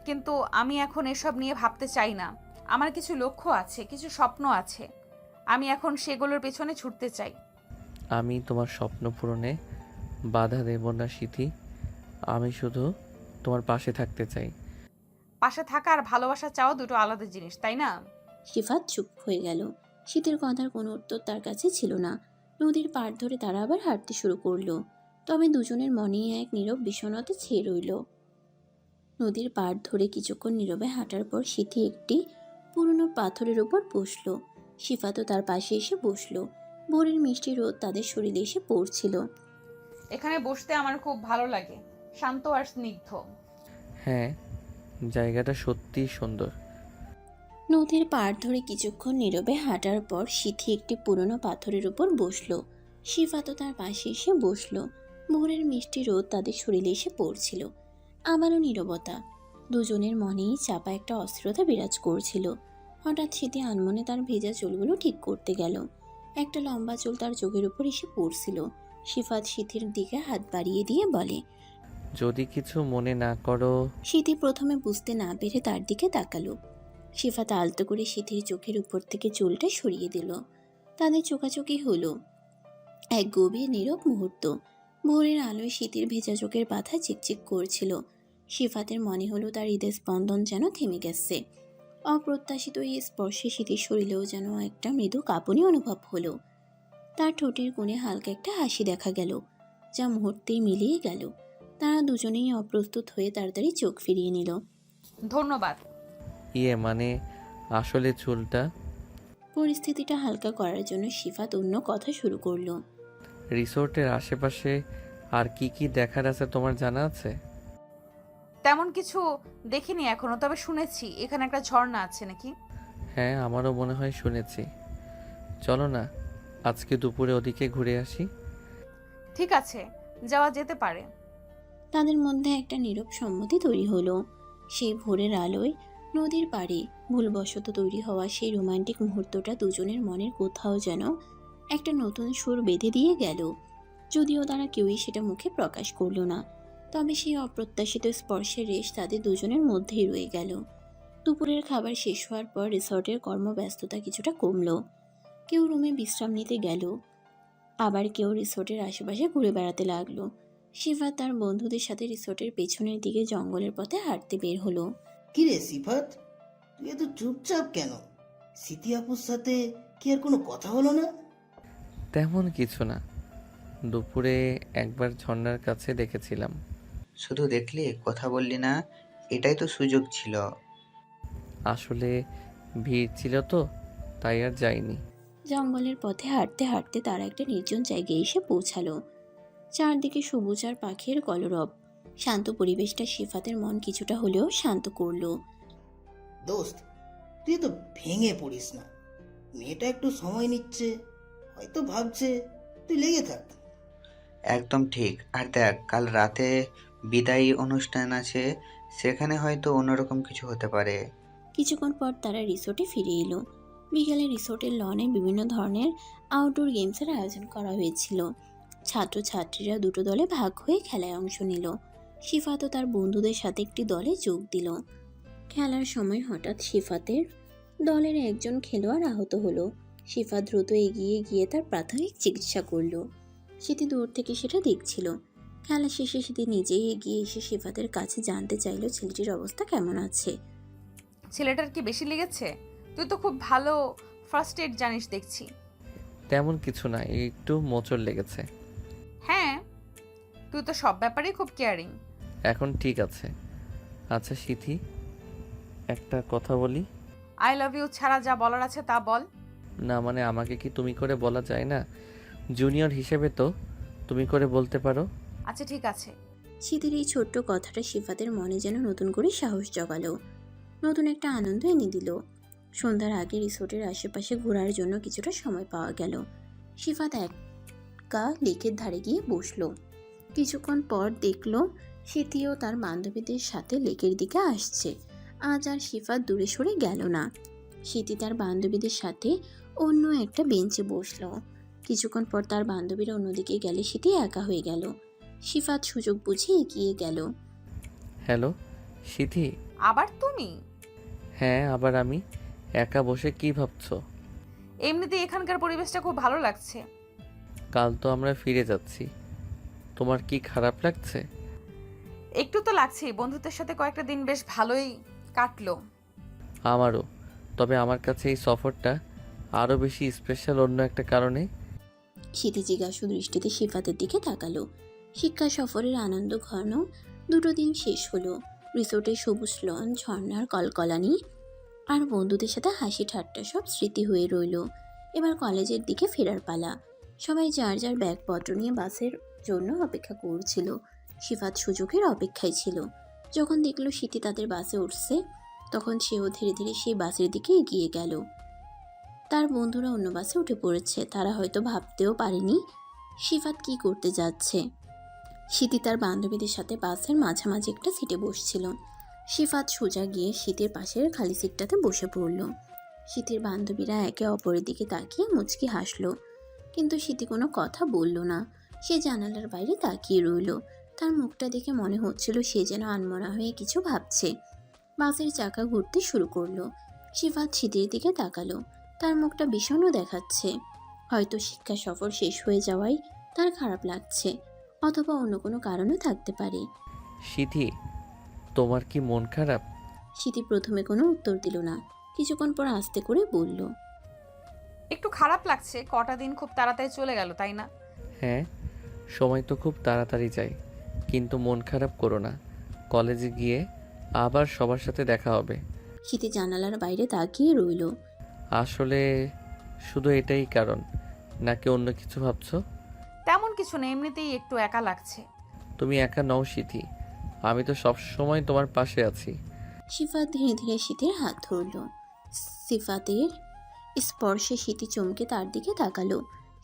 কিন্তু আমি এখন এসব নিয়ে ভাবতে চাই না। আমার কিছু লক্ষ্য আছে, কিছু স্বপ্ন আছে। আমি এখন সেগুলোর পেছনে ছুটতে চাই। আমি তোমার স্বপ্ন পূরণে বাধা দেব না সিথি, আমি শুধু তোমার পাশে থাকতে চাই। পাশে থাকা আর ভালোবাসা চাওয়া দুটো আলাদা জিনিস, তাই না? শিফাত চুপ হয়ে গেল। শীতের কথার কোনো উত্তর তার কাছে ছিল না। নদীর পাড় ধরে তারা আবার হাঁটতে শুরু করলো। তবে দুজনের মনেই এক নীরব বিষণ্ণতা ছেয়ে রইল। নদীর পাড় ধরে কিছুক্ষণ নীরবে হাঁটার পর সিথি একটি পুরনো পাথরের উপর বসলো। শিফাতও তার পাশে এসে বসলো। ভোরের মিষ্টি রোদ তাদের শরীরে এসে পড়ছিল। এখানে বসতে আমার খুব ভালো লাগে, শান্ত আর স্নিগ্ধ। হ্যাঁ, জায়গাটা সত্যিই সুন্দর। নদীর পাড় ধরে কিছুক্ষণ নীরবে হাঁটার পর সিথি একটি পুরনো পাথরের উপর বসলো। শিফাতও তার পাশে এসে বসলো। ভোরের মিষ্টি রোদ তাদের শরীরে এসে পড়ছিল। আবারও নীরবতা। দুজনের মনেই চাপা একটা অস্থিরতা বিরাজ করছিল। হঠাৎ সিথি আনমনে তার ভেজা চুলগুলো ঠিক করতে গেল। একটা লম্বা চুল তার চোখের উপর এসে পড়ছিল। শিফাত সিথির দিকে হাত বাড়িয়ে দিয়ে বলে, যদি কিছু মনে না করো। সিথি প্রথমে বুঝতে না পেরে তার দিকে তাকালো। শিফাত আলতো করে সিথির চোখের উপর থেকে চুলটা সরিয়ে দিল। তাদের চোখাচোখি হলো। এক গভীর নীরব মুহূর্ত। ভোরের আলোয় শীতের ভেজা চোখের পাতা চিকচিক করছিল। শিফাতের মনে হলো তার হৃদয় স্পন্দন যেন থেমে গেছে। অপ্রত্যাশিত এই স্পর্শে শীতের শরীরেও যেন একটা মৃদু কাঁপুনি অনুভব হলো। তার ঠোঁটের কোণে হালকা একটা হাসি দেখা গেল, যা মুহূর্তেই মিলিয়ে গেল। তারা দুজনেই অপ্রস্তুত হয়ে তাড়াতাড়ি চোখ ফিরিয়ে নিল। ধন্যবাদ। মানে আসলে চুলটা। পরিস্থিতিটা হালকা করার জন্য শিফাত অন্য কথা শুরু করলো। রিসোর্টের আশেপাশে আর কি কি দেখার আছে তোমার জানা আছে? তেমন কিছু দেখিনি এখনো, তবে শুনেছি এখানে একটা ঝর্ণা আছে নাকি। হ্যাঁ, আমারও মনে হয় শুনেছি। চলো না, আজকে দুপুরে ওদিকে ঘুরে আসি। ঠিক আছে, যাওয়া যেতে পারে। তাদের মধ্যে একটা নীরব সম্মতি তৈরি হলো। সেই ভোরের আলোয় নদীর পাড়ে ভুলবশত তৈরি হওয়া সেই রোমান্টিক মুহূর্তটা দুজনের মনের কোথাও যেন একটা নতুন সুর বেঁধে দিয়ে গেল। যদিও তারা কেউই সেটা মুখে প্রকাশ করলো না, তবে সেই অপ্রত্যাশিত স্পর্শের রেশ তাদের দুজনের মধ্যেই রয়ে গেল। দুপুরের খাবার শেষ হওয়ার পর রিসর্টের কর্মব্যস্ততা কিছুটা কমলো। কেউ রুমে বিশ্রাম নিতে গেল, আবার কেউ রিসর্টের আশেপাশে ঘুরে বেড়াতে লাগলো। শিফা তার বন্ধুদের সাথে রিসর্টের পেছনের দিকে জঙ্গলের পথে হাঁটতে বের হলো। কিরে সিফাত, তুই এত চুপচাপ কেন? সিথি আপুর সাথে কি আর কোনো কথা হলো না? তেমন কিছু না, দুপুরে একবার ঝর্ণার কাছে দেখেছিলাম। শুধু দেখলি, কথা বললি না? এটাই তো সুযোগ ছিল। আসলে ভিড় ছিল তো, তাই আর যাইনি। জঙ্গলের পথে হাঁটতে হাঁটতে তারা একটা নির্জন জায়গায় এসে পৌঁছালো। চারদিকে সবুজ আর পাখির কলরব। শান্ত পরিবেশটা শিফাতের মন কিছুটা হলেও শান্ত করলো। দোস্ত, তুই তো ভেঙে পড়িস না। মেয়েটা একটু সময় নিচ্ছে, হয়তো ভাবছে তুই লেগে থাক। একদম ঠিক। আর দেখ, কাল রাতে বিদায়ী অনুষ্ঠান আছে, সেখানে হয়তো অন্যরকম কিছু হতে পারে। কিছুক্ষণ পর তারা রিসোর্টে ফিরে এলো। বিকেলে রিসোর্টের লনে বিভিন্ন ধরনের আউটডোর গেমসের আয়োজন করা হয়েছিল। ছাত্রছাত্রীরা দুটো দলে ভাগ হয়ে খেলায় অংশ নিল। শিফাতও তার বন্ধুদের সাথে একটি দলে যোগ দিল। খেলার সময় হঠাৎ শিফাতের দলের একজন খেলোয়াড় আহত হলো। শিফাত দ্রুত এগিয়ে গিয়ে তার প্রাথমিক চিকিৎসা করলো। স্মৃতি দূর থেকে সেটা দেখছিল। খেলা শেষে স্মৃতি নিজেই এগিয়ে এসে শিফাতের কাছে জানতে চাইল ছেলেটির অবস্থা কেমন আছে। ছেলেটার কি বেশি লেগেছে? তুই তো খুব ভালো ফার্স্ট এড জানিস দেখছি। তেমন কিছু না, একটু মোচড় লেগেছে। হ্যাঁ, তুই তো সব ব্যাপারেই খুব কেয়ারিং। এখন ঠিক আছে। আচ্ছা সিথি, একটা কথা বলি। আই লাভ ইউ ছাড়া যা বলার আছে তা বল। না মানে আমাকে কি তুমি করে বলা যায় না? জুনিয়র হিসেবে তো তুমি করে বলতে পারো। আচ্ছা ঠিক আছে। শীতের এই ছোট্ট কথাটা শিফাতের মনে যেন নতুন করে সাহস জগালো, নতুন একটা আনন্দ এনে দিল। সন্ধ্যার আগে রিসোর্টের আশেপাশে ঘোরার জন্য কিছুটা সময় পাওয়া গেল। শিফাত একা লেকের ধারে গিয়ে বসলো। কিছুক্ষণ পর দেখলো স্মৃতিও তার বান্ধবীদের সাথে লেকের দিকে আসছে। আজ আর শিফাত দূরে সরে গেল না। স্মৃতি তার বান্ধবীদের সাথে অন্য একটা বেঞ্চে বসলো। কিছুক্ষণ পর তার বান্ধবীরা অন্যদিকে গেলে স্মৃতি একা হয়ে গেল। শিফাত সুযোগ বুঝে এগিয়ে গেল। হ্যালো সিথি। আবার তুমি? হ্যাঁ, আবার আমি। একা বসে কি ভাবছো? এমনিতেই এখানকার পরিবেশটা খুব ভালো লাগছে। কাল তো আমরা ফিরে যাচ্ছি, তোমার কি খারাপ লাগছে? একটু তো লাগছেই, বন্ধুদের সাথে কয়েকটা দিন বেশ ভালোই কাটলো। আমারও। তবে আমার কাছে এই সফরটা আরও বেশি স্পেশাল অন্য একটা কারণে। শীতে জিজ্ঞাসু দৃষ্টিতে সিফাতের দিকে তাকালো। শিক্ষা সফরের আনন্দ ঘন 2 দিন শেষ হলো। রিসোর্টের সবুজ লন, ঝর্ণার কলকলানি আর বন্ধুদের সাথে হাসি ঠাট্টা সব স্মৃতি হয়ে রইল। এবার কলেজের দিকে ফেরার পালা। সবাই যার যার ব্যাগপত্র নিয়ে বাসের জন্য অপেক্ষা করছিল। সিফাত সুযোগের অপেক্ষায় ছিল। যখন দেখলো শীতি তাদের বাসে উঠছে, তখন সেও ধীরে ধীরে সেই বাসের দিকে এগিয়ে গেল। তার বন্ধুরা অন্য বাসে উঠে পড়েছে। তারা হয়তো ভাবতেও পারেনি সিফাত কি করতে যাচ্ছে। শীতি তার বান্ধবীদের সাথে বাসের মাঝামাঝি একটা সিটে বসছিল। সিফাত সোজা গিয়ে শীতের পাশের খালি সিটটাতে বসে পড়ল। শীতের বান্ধবীরা একে অপরের দিকে তাকিয়ে মুচকি হাসলো, কিন্তু শীতি কোনো কথা বলল না। সে জানালার বাইরে তাকিয়ে রইল। তার মুখটা দেখে মনে হচ্ছিল সে যেন আনমনা হয়ে কিছু ভাবছে। বাসের চাকা ঘুরতে শুরু করলো। সিফাত শীতের দিকে তাকালো। তার মুখটা বিষণ্ণ দেখাচ্ছে। হয়তো শিক্ষা সফর শেষ হয়ে যাওয়ায় তার খারাপ লাগছে, অথবা অন্য কোনো কারণও থাকতে পারে। সিথি, তোমার কি মন খারাপ? শীতি প্রথমে কোনো উত্তর দিল না। কিছুক্ষণ পর আস্তে করে বলল, একটু খারাপ লাগছে, কটা দিন খুব তাড়াতাড়ি চলে গেল, তাই না? হ্যাঁ, সময় তো খুব তাড়াতাড়ি যায়, কিন্তু মন খারাপ করো না। কলেজে গিয়ে আবার সবার সাথে দেখা হবে। শীতি জানালার বাইরে তাকিয়ে রইল। আসলে শুধু এটাই কারণ, নাকি অন্য কিছু ভাবছো? তেমন কিছু নেই, এমনিতেই একটু একা লাগছে। তুমি একা নও সিথি, আমি তো সব সময় তোমার পাশে আছি। সিফাত ধীরে ধীরে শীতের হাত ধরল। সিফাতের স্পর্শে শীতি চমকে তার দিকে তাকালো।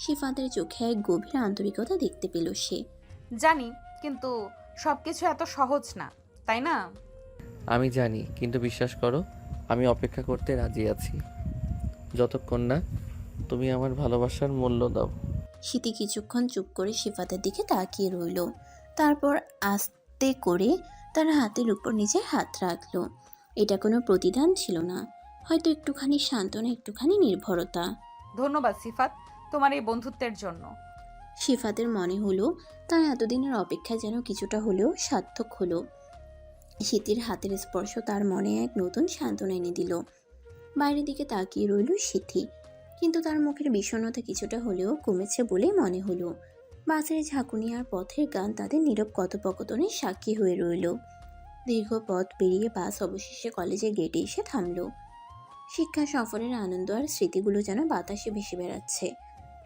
সিফাতের চোখে এক গভীর আন্তরিকতা দেখতে পেল সে। জানি, কিন্তু সবকিছু এত সহজ না, তাই না? আমি জানি, কিন্তু বিশ্বাস করো, আমি অপেক্ষা করতে রাজি আছি, যতক্ষণ না তুমি আমার ভালোবাসার মূল্য দাও। শীতি কিছুক্ষণ চুপ করে সিফাতের দিকে তাকিয়ে রইল। তারপর আস্তে করে তার হাতের উপর নিজের হাত রাখলো। এটা কোনো প্রতিদান ছিল না, হয়তো একটুখানি সান্ত্বনা, একটুখানি নির্ভরতা। ধন্যবাদ সিফাত, তোমার এই বন্ধুত্বের জন্য। সিফাতের মনে হলো তার এতদিনের অপেক্ষা যেন কিছুটা হলেও সার্থক হলো। শীতের হাতের স্পর্শ তার মনে এক নতুন সান্ত্বনা এনে দিল। বাইরের দিকে তাকিয়ে রইল সিথি, কিন্তু তার মুখের বিষণ্ণতা কিছুটা হলেও কমেছে বলে মনে হলো। বাসের ঝাঁকুনি আর পথের গান তাদের নীরব কথোপকথনের সাক্ষী হয়ে রইল। দীর্ঘ পথ পেরিয়ে বাস অবশেষে কলেজের গেটে এসে থামল। শিক্ষা সফরের আনন্দ আর স্মৃতিগুলো যেন বাতাসে ভেসে বেড়াচ্ছে।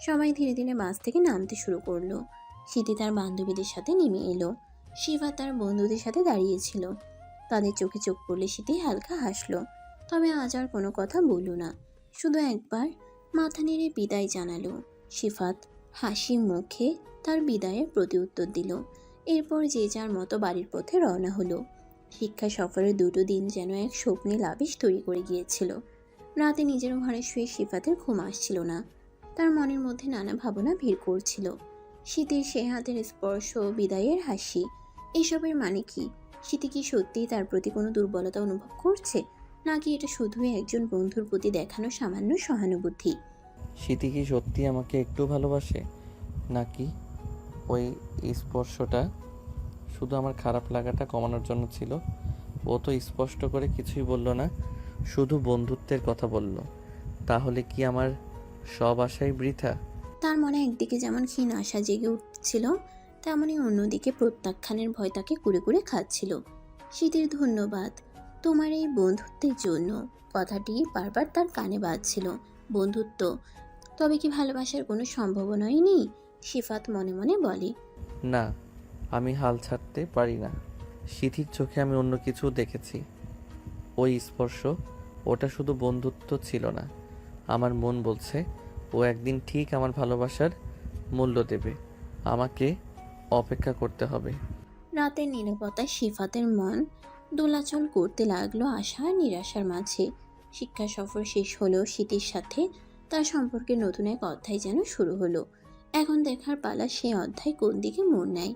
সবাই ধীরে ধীরে বাস থেকে নামতে শুরু করলো। শীতি তার বান্ধবীদের সাথে নেমে এলো। শিবা তার বন্ধুদের সাথে দাঁড়িয়েছিল। তাদের চোখে চোখ পড়লে শীতি হালকা হাসলো, তবে আজ আর কোনো কথা বলল না। শুধু একবার মাথা নেড়ে বিদায় জানালো। সিফাত হাসি মুখে তার বিদায়ের প্রতি উত্তর দিল। এরপর যে যার মতো বাড়ির পথে রওনা হলো। শিক্ষা সফরের 2 দিন যেন এক স্বপ্নে আবেশ তৈরি করে গিয়েছিল। রাতে নিজের ঘরে শুয়ে সিফাতের ঘুম আসছিল না। তার মনের মধ্যে নানা ভাবনা ভিড় করছিল। শীতের সে হাতের স্পর্শ, বিদায়ের হাসি, এসবের মানে কি? শীতে কি সত্যিই তার প্রতি কোনো দুর্বলতা অনুভব করছে, নাকি এটা শুধুই একজন বন্ধুর প্রতি দেখানো সামান্য সহানুভূতি? সিথি কি সত্যি আমাকে একটু ভালোবাসে, নাকি ওই স্পর্শটা শুধু আমার খারাপ লাগাটা কমানোর জন্য ছিল? ও তো স্পষ্ট করে কিছুই বলল না, শুধু বন্ধুত্বের কথা বলল। তাহলে কি আমার সব আশাই বৃথা? তার মনে একদিকে যেমন ক্ষীণ আশা জেগে উঠছিল, তেমনি অন্যদিকে প্রত্যাখ্যানের ভয় তাকে কুরে কুরে খাচ্ছিল। শীতের ধন্যবাদ তোমার এই বন্ধুত্বের জন্য, কথাটি বারবার তার কানে বাজছিল। বন্ধুত্ব, তবে কি ভালোবাসার কোনো সম্ভাবনাই নেই? সিফাত মনে মনে বলে। না, আমি হাল ছাড়তে পারি না। সিথির চোখে আমি অন্য কিছু দেখেছি। ওই স্পর্শ, ওটা শুধু বন্ধুত্ব ছিল না। আমার মন বলছে ও একদিন ঠিক আমার ভালোবাসার মূল্য দেবে। আমাকে অপেক্ষা করতে হবে। রাতের নীরবতায় সিফাতের মন দোলাচল করতে লাগলো আশা আর নিরাশার মাঝে। শিক্ষা সফর শেষ হলেও শীতের সাথে তার সম্পর্কে নতুন এক অধ্যায় যেন শুরু হলো। এখন দেখার পালা সেই অধ্যায় কোন দিকে মোড় নেয়।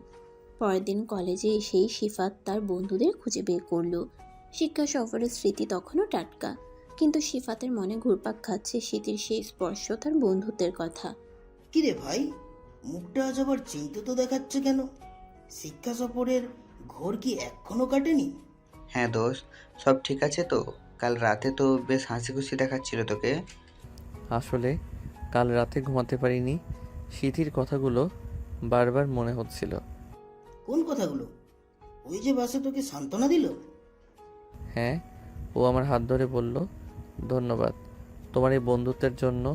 পরের দিন কলেজে এসেই সিফাত তার বন্ধুদের খুঁজে বের করলো। শিক্ষা সফরের স্মৃতি তখনও টাটকা, কিন্তু সিফাতের মনে ঘুরপাক খাচ্ছে শীতের সেই স্পর্শ, তার বন্ধুত্বের কথা। কিরে ভাই, মুখটা আজ আবার চিন্তিত দেখাচ্ছে কেন? শিক্ষা সফরের ঘোর কি এখনো কাটেনি? হ্যাঁ দোস্ত, সব ঠিক আছে তো? কাল রাতে তো বেশ হাসি খুশি দেখাচ্ছিল তোকে। আসলে কাল রাতে ঘুমাতে পারিনি, সিথির কথাগুলো বারবার মনে হচ্ছিল। কোন কথাগুলো? ওই যে বাসে তোকে সান্ত্বনা দিল? হ্যাঁ, ও আমার হাত ধরে বলল, ধন্যবাদ তোমার এই বন্ধুত্বের জন্য।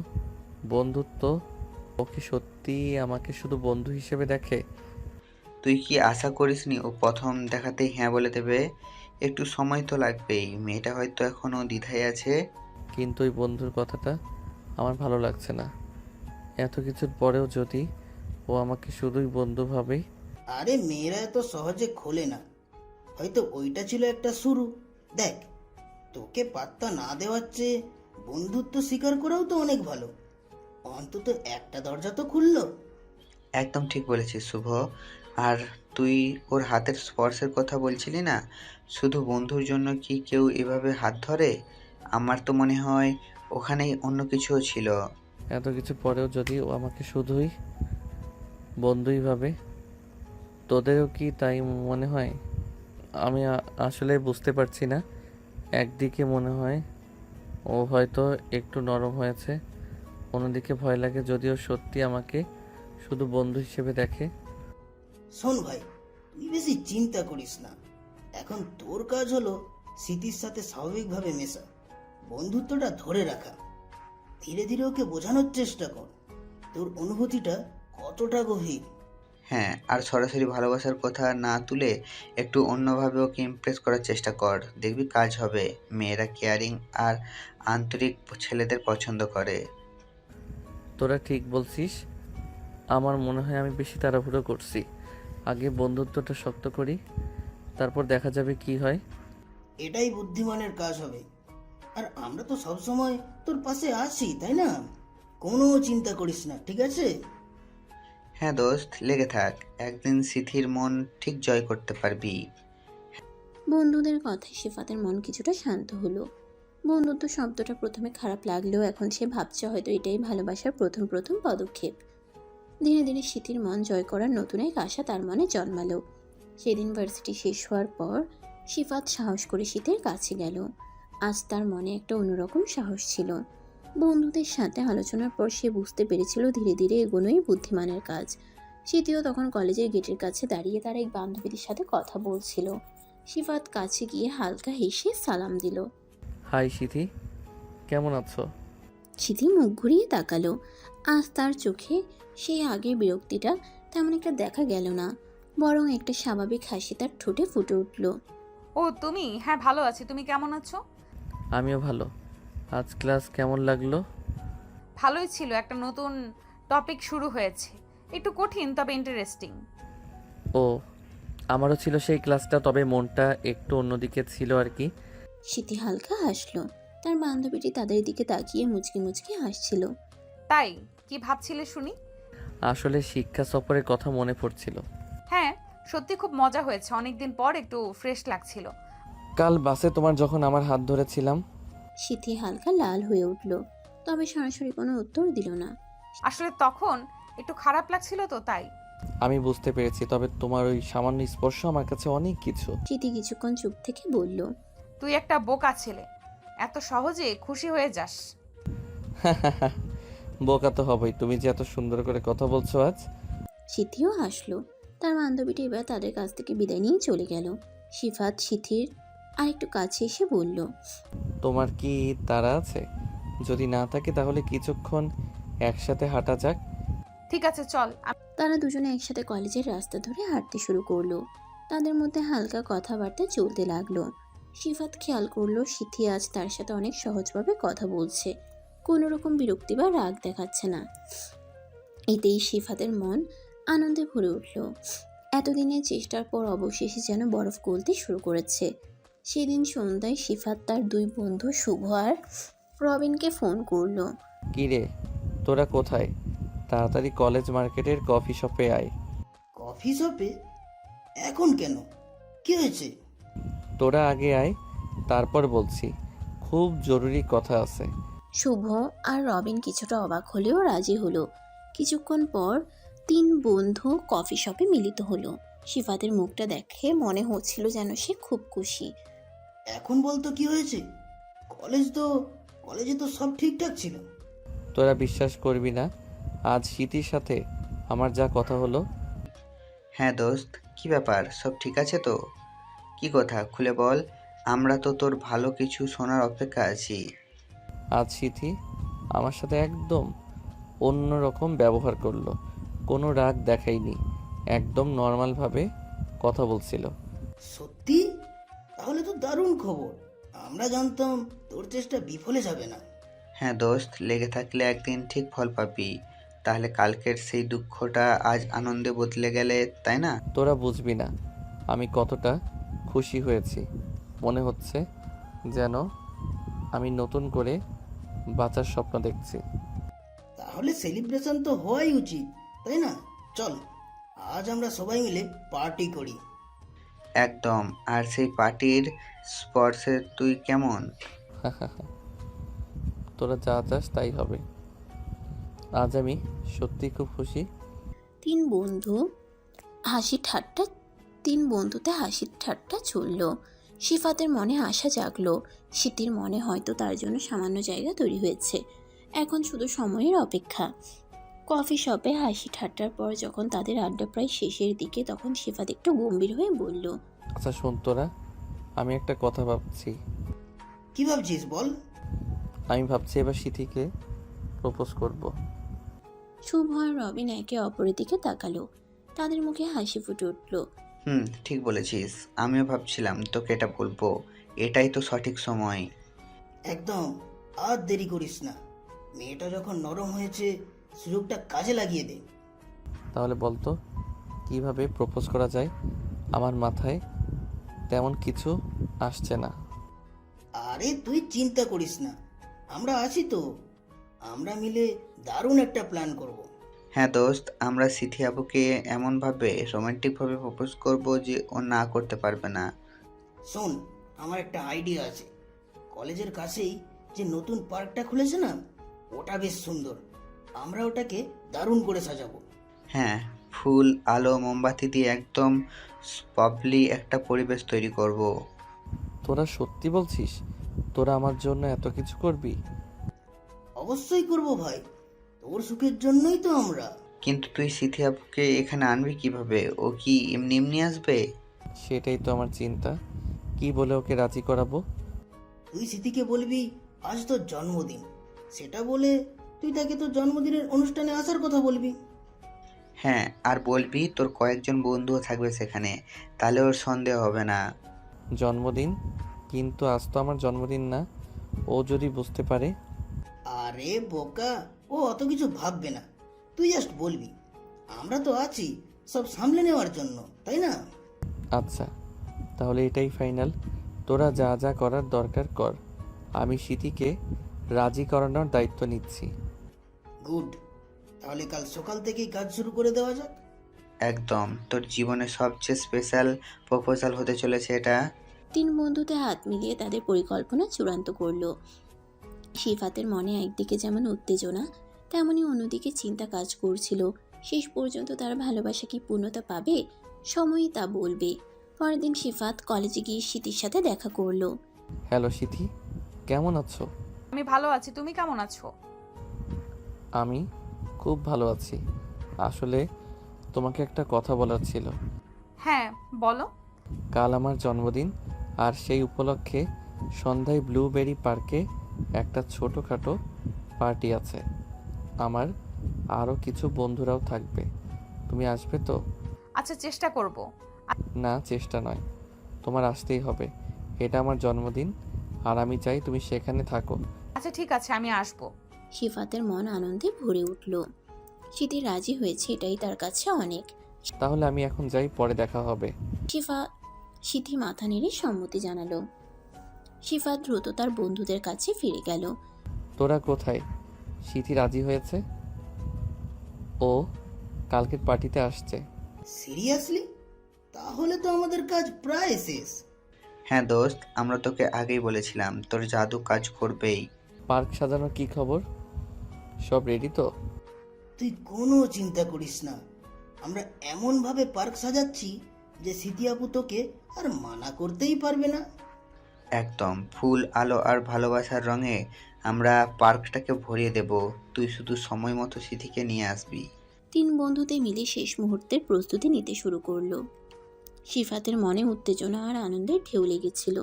বন্ধুত্ব? ও কি সত্যি আমাকে শুধু বন্ধু হিসেবে দেখে? তুই কি আশা করিসনি ও প্রথম দেখাতেই হ্যাঁ বলে দেবে? একটু সময় তো লাগবেই, মেয়েটা হয়তো এখনো দ্বিধায় আছে। কিন্তু ওই বন্ধুর কথাটা আমার ভালো লাগছে না। এত কিছুর পরেও যদি ও আমাকে শুধুই বন্ধু ভাবে। আরে মেয়েরা এত সহজে খোলে না। হয়তো ওইটা ছিল একটা শুরু। দেখ, তোকে পাত্তা না দেওয়ার চেয়ে বন্ধুত্ব স্বীকার করাও তো অনেক ভালো। অন্তত একটা দরজা তো খুললো। একদম ঠিক বলেছিস শুভ। আর তুই ওর হাতের স্পর্শের কথা বলছিলি না, শুধু বন্ধুর জন্য কি কেউ এভাবে হাত ধরে? আমার তো মনে হয় ওখানেই অন্য কিছুও ছিল। এত কিছু পরেও যদি ও আমাকে শুধুই বন্ধুই ভাবে, তোদেরও কি তাই মনে হয়? আমি আসলে বুঝতে পারছি না। একদিকে মনে হয় ও হয়তো একটু নরম হয়েছে, অন্যদিকে ভয় লাগে যদিও সত্যি আমাকে শুধু বন্ধু হিসেবে দেখে। শোন ভাই, তুই বেশি চিন্তা করিস না। এখন তোর কাজ হলো স্মৃতির সাথে স্বাভাবিকভাবে মেশা, বন্ধুত্বটা ধরে রাখা। ধীরে ধীরে ওকে বোঝানোর চেষ্টা কর তোর অনুভূতিটা কতটা গভীর। হ্যাঁ, আর সরাসরি ভালোবাসার কথা না তুলে একটু অন্যভাবে ওকে ইমপ্রেস করার চেষ্টা কর, দেখবি কাজ হবে। মেয়েরা কেয়ারিং আর আন্তরিক ছেলেদের পছন্দ করে। তোরা ঠিক বলছিস। আমার মনে হয় আমি বেশি তাড়াহুড়ো করছি। আগে বন্ধুত্বটা শক্ত করি, তারপর দেখা যাবে কি হয়। এটাই বুদ্ধিমানের কাজ হবে। আর আমরা তো সবসময় তোর পাশে আছি, তাই না? কোনো চিন্তা করিস না, ঠিক আছে? হ্যাঁ দোস্ত, লেগে থাক, একদিন সিথির মন ঠিক জয় করতে পারবি। বন্ধুদের কথায় সিফাতের মন কিছুটা শান্ত হলো। বন্ধুত্ব শব্দটা প্রথমে খারাপ লাগলেও এখন সে ভাবছে হয়তো এটাই ভালোবাসার প্রথম প্রথম পদক্ষেপ। ধীরে ধীরে স্মৃতির মন জয় করার নতুন এক আশা তার মনে জন্মালো। সেদিন ভার্সিটি শেষ হওয়ার পর সিফাত সাহস করে শীতের কাছে গেল। আজ তার মনে একটা অন্যরকম সাহস ছিল। বন্ধুদের সাথে আলোচনার পর সে বুঝতে পেরেছিল ধীরে ধীরে এগোনোই বুদ্ধিমানের কাজ। শীতিও তখন কলেজের গেটের কাছে দাঁড়িয়ে তার এক বান্ধবীদের সাথে কথা বলছিল। সিফাত কাছে গিয়ে হালকা হেসে সালাম দিল। হাই সিথি, কেমন আছো? সিথি মুখ ঘুরিয়ে তাকালো। আজ তার চোখে সেই আগের বিরক্তিটা তেমন একটা দেখা গেল না, বরং একটা স্বাভাবিক হাসি তার ঠোঁটে ফুটে উঠল। ও তুমি? হ্যাঁ ভালো আছি, তুমি কেমন আছো? আমিও ভালো। আজ ক্লাস কেমন লাগলো? ভালোই ছিল, একটা নতুন টপিক শুরু হয়েছে, একটু কঠিন তবে ইন্টারেস্টিং। ও, আমারও ছিল সেই ক্লাসটা, তবে মনটা একটু অন্যদিকে ছিল আর কি। সিথি হালকা হাসলো। তার বান্ধবীটি তাদের দিকে তাকিয়ে মুচকি মুচকি হাসছিল। তাই কি ভাবছিলে শুনি? আসলে শিক্ষা সফরের কথা মনে পড়ছিল। হ্যাঁ সত্যি খুব মজা হয়েছে, অনেকদিন পর একটু ফ্রেশ লাগছিল। কাল বাসে তোমার যখন আমার হাত ধরেছিলাম। সিথি হালকা লাল হয়ে উঠল, তবে সরাসরি কোনো উত্তর দিল না। আসলে তখন একটু খারাপ লাগছিল তো তাই। আমি বুঝতে পেরেছি, তবে তোমার ওই সামান্য স্পর্শ আমার কাছে অনেক কিছু। সিথি কিছুক্ষণ চুপ থেকে বলল, তুই একটা বোকা ছেলে, এত সহজে খুশি হয়ে যাস। বোকা তো হবেই, তুমি যে এত সুন্দর করে কথা বলছো আজ। সিথিও হাসলো। তার বান্ধবীটি এবার তাদের কাছ থেকে বিদায় নিয়ে চলে গেল। সিফাত সিথির আরেকটু কাছে এসে বলল, তোমার কি তাড়া আছে? যদি না থাকে তাহলে কিছুক্ষণ একসাথে হাঁটা যাক। ঠিক আছে চল। তারা দুজনে একসাথে কলেজের রাস্তা ধরে হাঁটতে শুরু করলো। তাদের মধ্যে হালকা কথাবার্তা চলতে লাগলো। সিফাত খেয়াল করলো সিথি আজ তার সাথে অনেক সহজভাবে কথা বলছে, কোনো রকম বিরক্তি বা রাগ দেখাচ্ছে না। এতেই সিফাতের মন আনন্দে ভরে উঠল। এতদিনের চেষ্টার পর অবশেষে যেন বরফ গলতে শুরু করেছে। সেদিন সন্ধ্যায় সিফাত তার দুই বন্ধু শুভ আর রবিনকে ফোন করলো। কি রে, তোরা কোথায়? তাড়াতাড়ি কলেজ মার্কেটের কফি শপে আয়। কফি শপে? এখন কেন? কি হয়েছে? তোরা আগে আয়, তারপর বলছি। খুব জরুরি কথা আছে। শুভ আর রবিন কিছুটা অবাক হলেও রাজি হলো। কিছুক্ষণ পর তিন বন্ধু কফি শপে মিলিত হলো। সিফাতের মুখটা দেখে মনে হচ্ছিল যেন সে খুব খুশি। এখন বলতো কি হয়েছে? কলেজে তো সব ঠিকঠাক ছিল। তোরা বিশ্বাস করবি না, আজ স্মৃতির সাথে আমার যা কথা হলো। হ্যাঁ দোস্ত, কি ব্যাপার, সব ঠিক আছে তো? কি কথা, খুলে বল। আমরা তো তোর ভালো কিছু শোনার অপেক্ষা আছি। আজ স্মৃতি আমার সাথে একদম অন্যরকম ব্যবহার করলো। কোনো রাগ দেখায়নি, একদম নর্মালভাবে কথা বলছিল। সত্যি? তাহলে তো দারুণ খবর। আমরা জানতাম তোর চেষ্টা বিফলে যাবে না। হ্যাঁ দোস্ত, লেগে থাকলে একদিন ঠিক ফল পাবি। তাহলে কালকের সেই দুঃখটা আজ আনন্দে বদলে গেলে, তাই না? তোরা বুঝবি না আমি কতটা খুশি হয়েছি। মনে হচ্ছে যেন আমি নতুন করে বাঁচার স্বপ্ন দেখছি। তাহলে সেলিব্রেশন তো হওয়াই উচিত, তাই না? চল, আজ আমরা সবাই মিলে পার্টি করি। একদম। আর সেই পার্টির স্পর্শে তুই কেমন? তোরা যা চাস তাই হবে। আজ আমি সত্যি খুব খুশি। তিন বন্ধু তিন বন্ধুতে হাসি ঠাট্টা চলল। সিফাতের মনে আশা জাগলো। স্মৃতির মনে হয়তো তার জন্য সামান্য জায়গা তৈরি হয়েছে। এখন শুধু সময়ের অপেক্ষা। কফি শপে হাসি ঠাট্টার পর যখন তাদের আড্ডা প্রায় শেষের দিকে, তখন সিফাত একটু গম্ভীর হয়ে বলল, আচ্ছা শোন তোরা, আমি একটা কথা ভাবছি। কি ভাবছিস বল? আমি ভাবছি এবার স্মৃতিকে প্রপোজ করব। শুভ আর রবিন একে অপরের দিকে তাকালো। তাদের মুখে হাসি ফুটে উঠল। ঠিক বলেছিস। আমিও ভাবছিলাম তোকে এটা বলবো। এটাই তো সঠিক সময়। একদম। আর দেরি করিস না। মেয়েটা যখন নরম হয়েছে, সুযোগটা কাজে লাগিয়ে দে। তাহলে বলতো কিভাবে প্রপোজ করা যায়? আমার মাথায় তেমন কিছু আসছে না। আরে তুই চিন্তা করিস না, আমরা আছি তো। আমরা মিলে দারুণ একটা প্ল্যান করব। হ্যাঁ দোস্ত, আমরা সিথি আপুকে এমনভাবে রোমান্টিকভাবে প্রপোজ করব যে ও না করতে পারবে না। শোন, আমার একটা আইডিয়া আছে। কলেজের কাছেই যে নতুন পার্কটা খুলেছে না, ওটা বেশ সুন্দর। আমরা ওটাকে দারুণ করে সাজাবো। হ্যাঁ, ফুল, আলো, মোমবাতি দিয়ে একদম পাবলি একটা পরিবেশ তৈরি করব। তোরা সত্যি বলছিস? তোরা আমার জন্য এত কিছু করবি? অবশ্যই করব ভাই, তোর সুখের জন্যই তো আমরা। কিন্তু তুই সিথি আপুকে এখানে আনবি কিভাবে? ও কি এমনি এমনি আসবে? সেটাই তো আমার চিন্তা। কি বলে ওকে রাজি করাবো? তুই স্মৃতিকে বলবি আজ তোর জন্মদিন। সেটা বলে তুই তাকে তোর জন্মদিনের অনুষ্ঠানে আসার কথা বলবি। হ্যাঁ, আর বলবি তোর কয়েকজন বন্ধুও থাকবে সেখানে, তাহলে ওর সন্দেহ হবে না। জন্মদিন? কিন্তু আজ তো আমার জন্মদিন না। ও যদি বুঝতে পারে? আরে বোকা, ও অত কিছু ভাববে না। তুই জাস্ট বলবি আমরা তো আছি সব সামলে নেওয়ার জন্য, তাই না? আচ্ছা, তাহলে এটাই ফাইনাল। তোরা যা যা করার দরকার কর, আমি স্মৃতিকে রাজি করানোর দায়িত্ব নিচ্ছি। গুড। তাহলে কাল সকাল থেকেই কাজ শুরু করে দেওয়া যাক। একদম, তোর জীবনের সবচেয়ে স্পেশাল প্রপোজাল হতে চলেছে এটা। তিন বন্ধুতে হাত মিলিয়ে তাদের পরিকল্পনা চূড়ান্ত করলো। সিফাতের মনে একদিকে যেমন উত্তেজনা, তেমনি অন্যদিকে চিন্তা কাজ করছিল। শেষ পর্যন্ত তার ভালোবাসা কি পূর্ণতা পাবে? সময়ই তা বলবে। পরের দিন সিফাত কলেজে গিয়ে স্মৃতির সাথে দেখা করলো। হ্যালো স্মৃতি, কেমন আছো? আমি ভালো আছি, তুমি কেমন আছো? আমি খুব ভালো আছি। আসলে তোমাকে একটা কথা বলার ছিল। হ্যাঁ বলো। কাল আমার জন্মদিন, আর সেই উপলক্ষে সন্ধ্যায় ব্লুবেরি পার্কে একটা ছোটোখাটো পার্টি আছে। আমার আরও কিছু বন্ধুরাও থাকবে। তুমি আসবে তো? আচ্ছা চেষ্টা করব। না, চেষ্টা নয়, তোমার আসতেই হবে। এটা আমার জন্মদিন, আর আমি চাই তুমি সেখানে থাকো। আচ্ছা ঠিক আছে, আমি আসবো। সিফাতের মন আনন্দে ভরে উঠল। স্মৃতি রাজি হয়েছে, এটাই তার কাছে অনেক। তাহলে আমি এখন যাই, পরে দেখা হবে। স্মৃতি মাথা নেড়ে সম্মতি জানালো। সিফাত দ্রুত তার বন্ধুদের কাছে ফিরে গেল। তোরা কোথায়? স্মৃতি রাজি হয়েছে, ও কালকের পার্টিতে আসছে। সিরিয়াসলি? তাহলে তো আমাদের কাজ প্রায় শেষ। হ্যাঁ দোস্ত, আমরা তোকে আগেই বলেছিলাম তোর জাদু কাজ করবেই। পার্ক সাজানোর কি খবর? সব রেডি তো? তুই কোনো চিন্তা করিস না, আমরা এমনভাবে পার্ক সাজাচ্ছি যে স্মৃতি আপু তোকে আর মানা করতেই পারবে না। একদম ফুল আলো আর ভালোবাসার রঙে আমরা পার্কটাকে ভরিয়ে দেব। তুই শুধু সময় মতো সিথিকে নিয়ে আসবি। 3 বন্ধুতে মিলে শেষ মুহূর্তের প্রস্তুতি নিতে শুরু করলো। শিফাতের মনে উত্তেজনা আর আনন্দের ঢেউ লেগেছিল।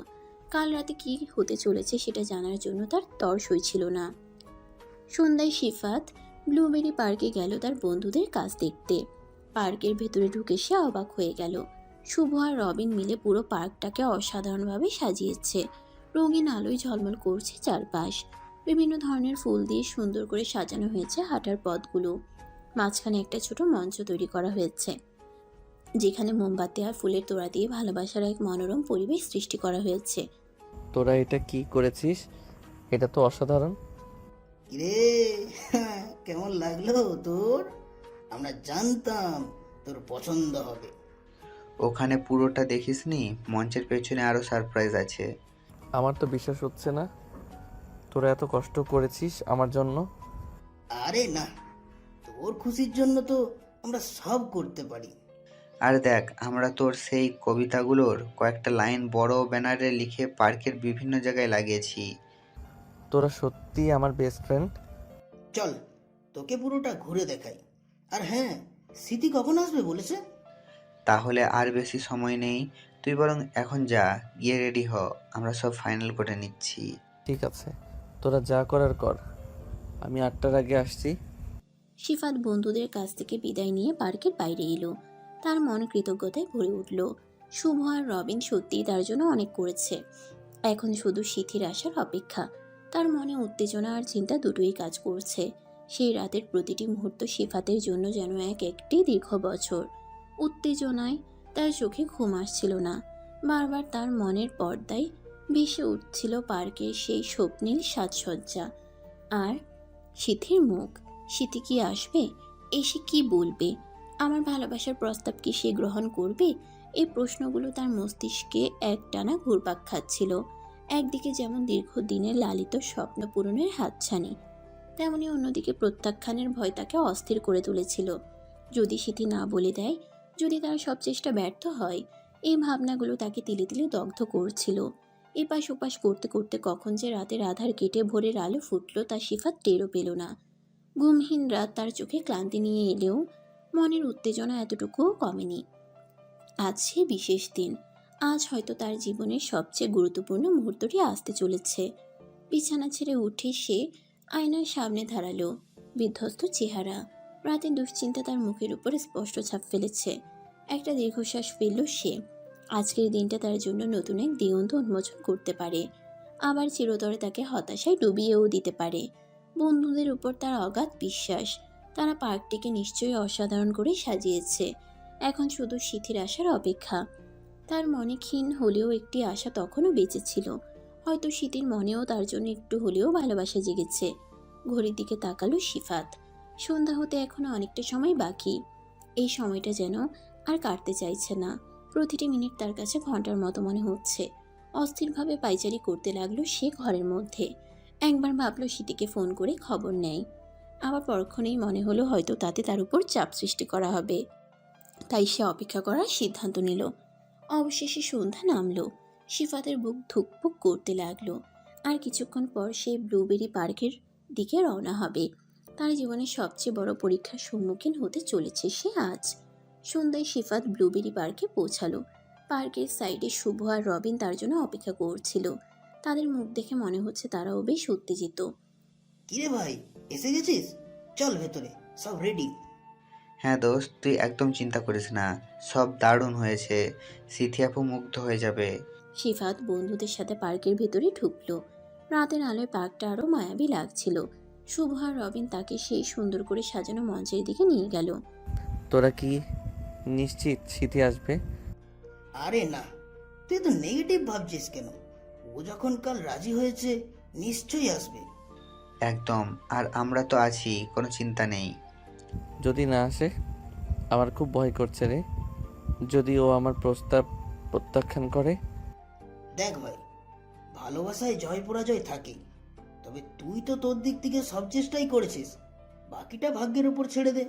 কাল রাতে কি হতে চলেছে সেটা জানার জন্য তার তর সইছিল না। সন্ধ্যায় শিফাত ব্লুবেরি পার্কে গেল তার বন্ধুদের কাজ দেখতে। পার্কের ভেতরে ঢুকে সে অবাক হয়ে গেল। শুভ আর রবিন মিলে পুরো পার্কটাকে অসাধারণভাবে সাজিয়েছে। রঙিন আলোয় ঝলমল করছে চারপাশ। বিভিন্ন ধরনের ফুল দিয়ে সুন্দর করে সাজানো হয়েছে হাঁটার পথগুলো। মাঝখানে একটা ছোট মঞ্চ তৈরি করা হয়েছে, যেখানে মোমবাতি আর ফুলের তোড়া দিয়ে ভালোবাসার এক মনোরম পরিবেশ সৃষ্টি করা হয়েছে। তোরা এটা কি করেছিস? এটা তো অসাধারণ। কিরে, কেমন লাগলো তোর? আমরা জানতাম তোর পছন্দ হবে। ওখানে পুরোটা দেখিসনি? মঞ্চের পেছনে আরো সারপ্রাইজ আছে। আমার তো বিশ্বাস হচ্ছে না তোরা এত কষ্ট করেছিস আমার জন্য। আরে না, তোর খুশির জন্য তো আমরা সব করতে পারি। আর দেখ, আমরা তোর সেই কবিতাগুলোর কয়েকটা লাইন বড় ব্যানারে লিখে পার্কের বিভিন্ন জায়গায় লাগিয়েছি। তোরা সত্যি আমার বেস্ট ফ্রেন্ড। চল তোকে পুরোটা ঘুরে দেখাই। আর হ্যাঁ, স্মৃতি কখন আসবে বলেছে? তাহলে আর বেশি সময় নেই, তুই বরং এখন যা, গিয়ে রেডি হ, আমরা সব ফাইনাল করে নিচ্ছি। ঠিক আছে, তোরা যা করার কর, আমি 8টার আগে আসছি। শিফাত বন্ধুদের কাছ থেকে বিদায় নিয়ে পার্কের বাইরে এলো। তার মন কৃতজ্ঞতায় ভরে উঠল। শুভ আর রবিন সত্যিই তার জন্য অনেক করেছে। এখন শুধু সিথির আসার অপেক্ষা। তার মনে উত্তেজনা আর চিন্তা দুটোই কাজ করছে। সেই রাতের প্রতিটি মুহূর্ত শিফাতের জন্য যেন একটি দীর্ঘ বছর। উত্তেজনায় তার চোখে ঘুম আসছিল না। বারবার তার মনের পর্দায় ভেসে উঠছিল পার্কের সেই স্বপ্নীল সাজসজ্জা আর সিথির মুখ। সিথি কি আসবে? এসে কি বলবে? আমার ভালোবাসার প্রস্তাব কি সে গ্রহণ করবে? এই প্রশ্নগুলো তার মস্তিষ্কে একটানা ঘুরপাক খাচ্ছিল। একদিকে যেমন দীর্ঘদিনের লালিত স্বপ্ন পূরণের হাতছানি, তেমনি অন্যদিকে প্রত্যাখ্যানের ভয় তাকে অস্থির করে তুলেছিল। যদি সিথি না বলে দেয়, যদি তার সব চেষ্টা ব্যর্থ হয়, এই ভাবনাগুলো তাকে তিলে তিলে দগ্ধ করছিল। এপাশ ওপাশ করতে করতে কখন যে রাতের আধার কেটে ভোরের আলো ফুটল তা শিফাত টেরও পেল না। ঘুমহীন রাত তার চোখে ক্লান্তি নিয়ে এলেও মনের উত্তেজনা এতটুকুও কমেনি। আজ সে বিশেষ দিন। আজ হয়তো তার জীবনের সবচেয়ে গুরুত্বপূর্ণ মুহূর্তটি আসতে চলেছে। বিছানা ছেড়ে উঠে সে আয়নার সামনে দাঁড়ালো। বিধ্বস্ত চেহারা, রাতের দুশ্চিন্তা তার মুখের উপর স্পষ্ট ছাপ ফেলেছে। একটা দীর্ঘশ্বাস ফেলল সে। আজকের দিনটা তার জন্য নতুন এক দিগন্ত উন্মোচন করতে পারে, আবার চিরতরে তাকে হতাশায় ডুবিয়েও দিতে পারে। বন্ধুদের উপর তার অগাধ বিশ্বাস। তারা পার্কটিকে নিশ্চয়ই অসাধারণ করে সাজিয়েছে। এখন শুধু সিথির আসার অপেক্ষা। তার মনে ক্ষীণ হলেও একটি আশা তখনও বেঁচে ছিল। হয়তো সিথির মনেও তার জন্য একটু হলেও ভালোবাসা জেগেছে। ঘড়ির দিকে তাকালো শিফাত। সন্ধ্যা হতে এখনো অনেকটা সময় বাকি। এই সময়টা যেন আর কাটতে চাইছে না। প্রতিটি মিনিট তার কাছে ঘন্টার মতো মনে হচ্ছে। অস্থিরভাবে পায়চারি করতে লাগলো সে ঘরের মধ্যে। একবার ভাবলো সিথিকে ফোন করে খবর নেয়, আবার পরক্ষণেই মনে হলো হয়তো তাতে তার উপর চাপ সৃষ্টি করা হবে। তাই সে অপেক্ষা করার সিদ্ধান্ত নিল। অবশেষে সন্ধ্যা নামলো। শিফাতের বুক ধুকপুক করতে লাগলো। আর কিছুক্ষণ পর সে ব্লুবেরি পার্কের দিকে রওনা হবে। তার জীবনের সবচেয়ে বড় পরীক্ষার সম্মুখীন হতে চলেছে সে আজ। সন্ধ্যায় শিফাত ব্লুবেরি পার্কে পৌঁছালো। পার্কের সাইডে শুভ আর রবিন তার জন্য অপেক্ষা করছিল। তাদের মুখ দেখে মনে হচ্ছে তারাও বেশ উত্তেজিত। কিরে ভাই, এসে গেছিস? চল ভেতরে, সব রেডি। হ্যাঁ দোস্ত, তুই একদম চিন্তা করিস না, সব দারুণ হয়েছে। সিথি আপু মুগ্ধ হয়ে যাবে। শিফাত বন্ধুদের সাথে পার্কের ভেতরে ঢুকলো। রাতের আলোয় পার্কটা আরো মায়াবী লাগছিল। শুভ আর রবিন তাকে সেই সুন্দর করে সাজানো মঞ্চের দিকে নিয়ে গেল। তোরা কি নিশ্চিত সিথি আসবে? আরে না, তুই তো নেগেটিভ ভাবছিস কেন? ও যখন কাল রাজি হয়েছে, নিশ্চয়ই আসবে। একদম, আর আমরা তো আছি, কোনো চিন্তা নেই। যদি না আসে? আমার খুব ভয় করছে রে। যদি ও আমার প্রস্তাব প্রত্যাখ্যান করে? দেখ ভাই, ভালোবাসায় জয় পরাজয় থাকে, তবে তুই তো তোর দিক থেকে সব চেষ্টাই করেছিস। বাকিটা ভাগ্যের উপর ছেড়ে দে।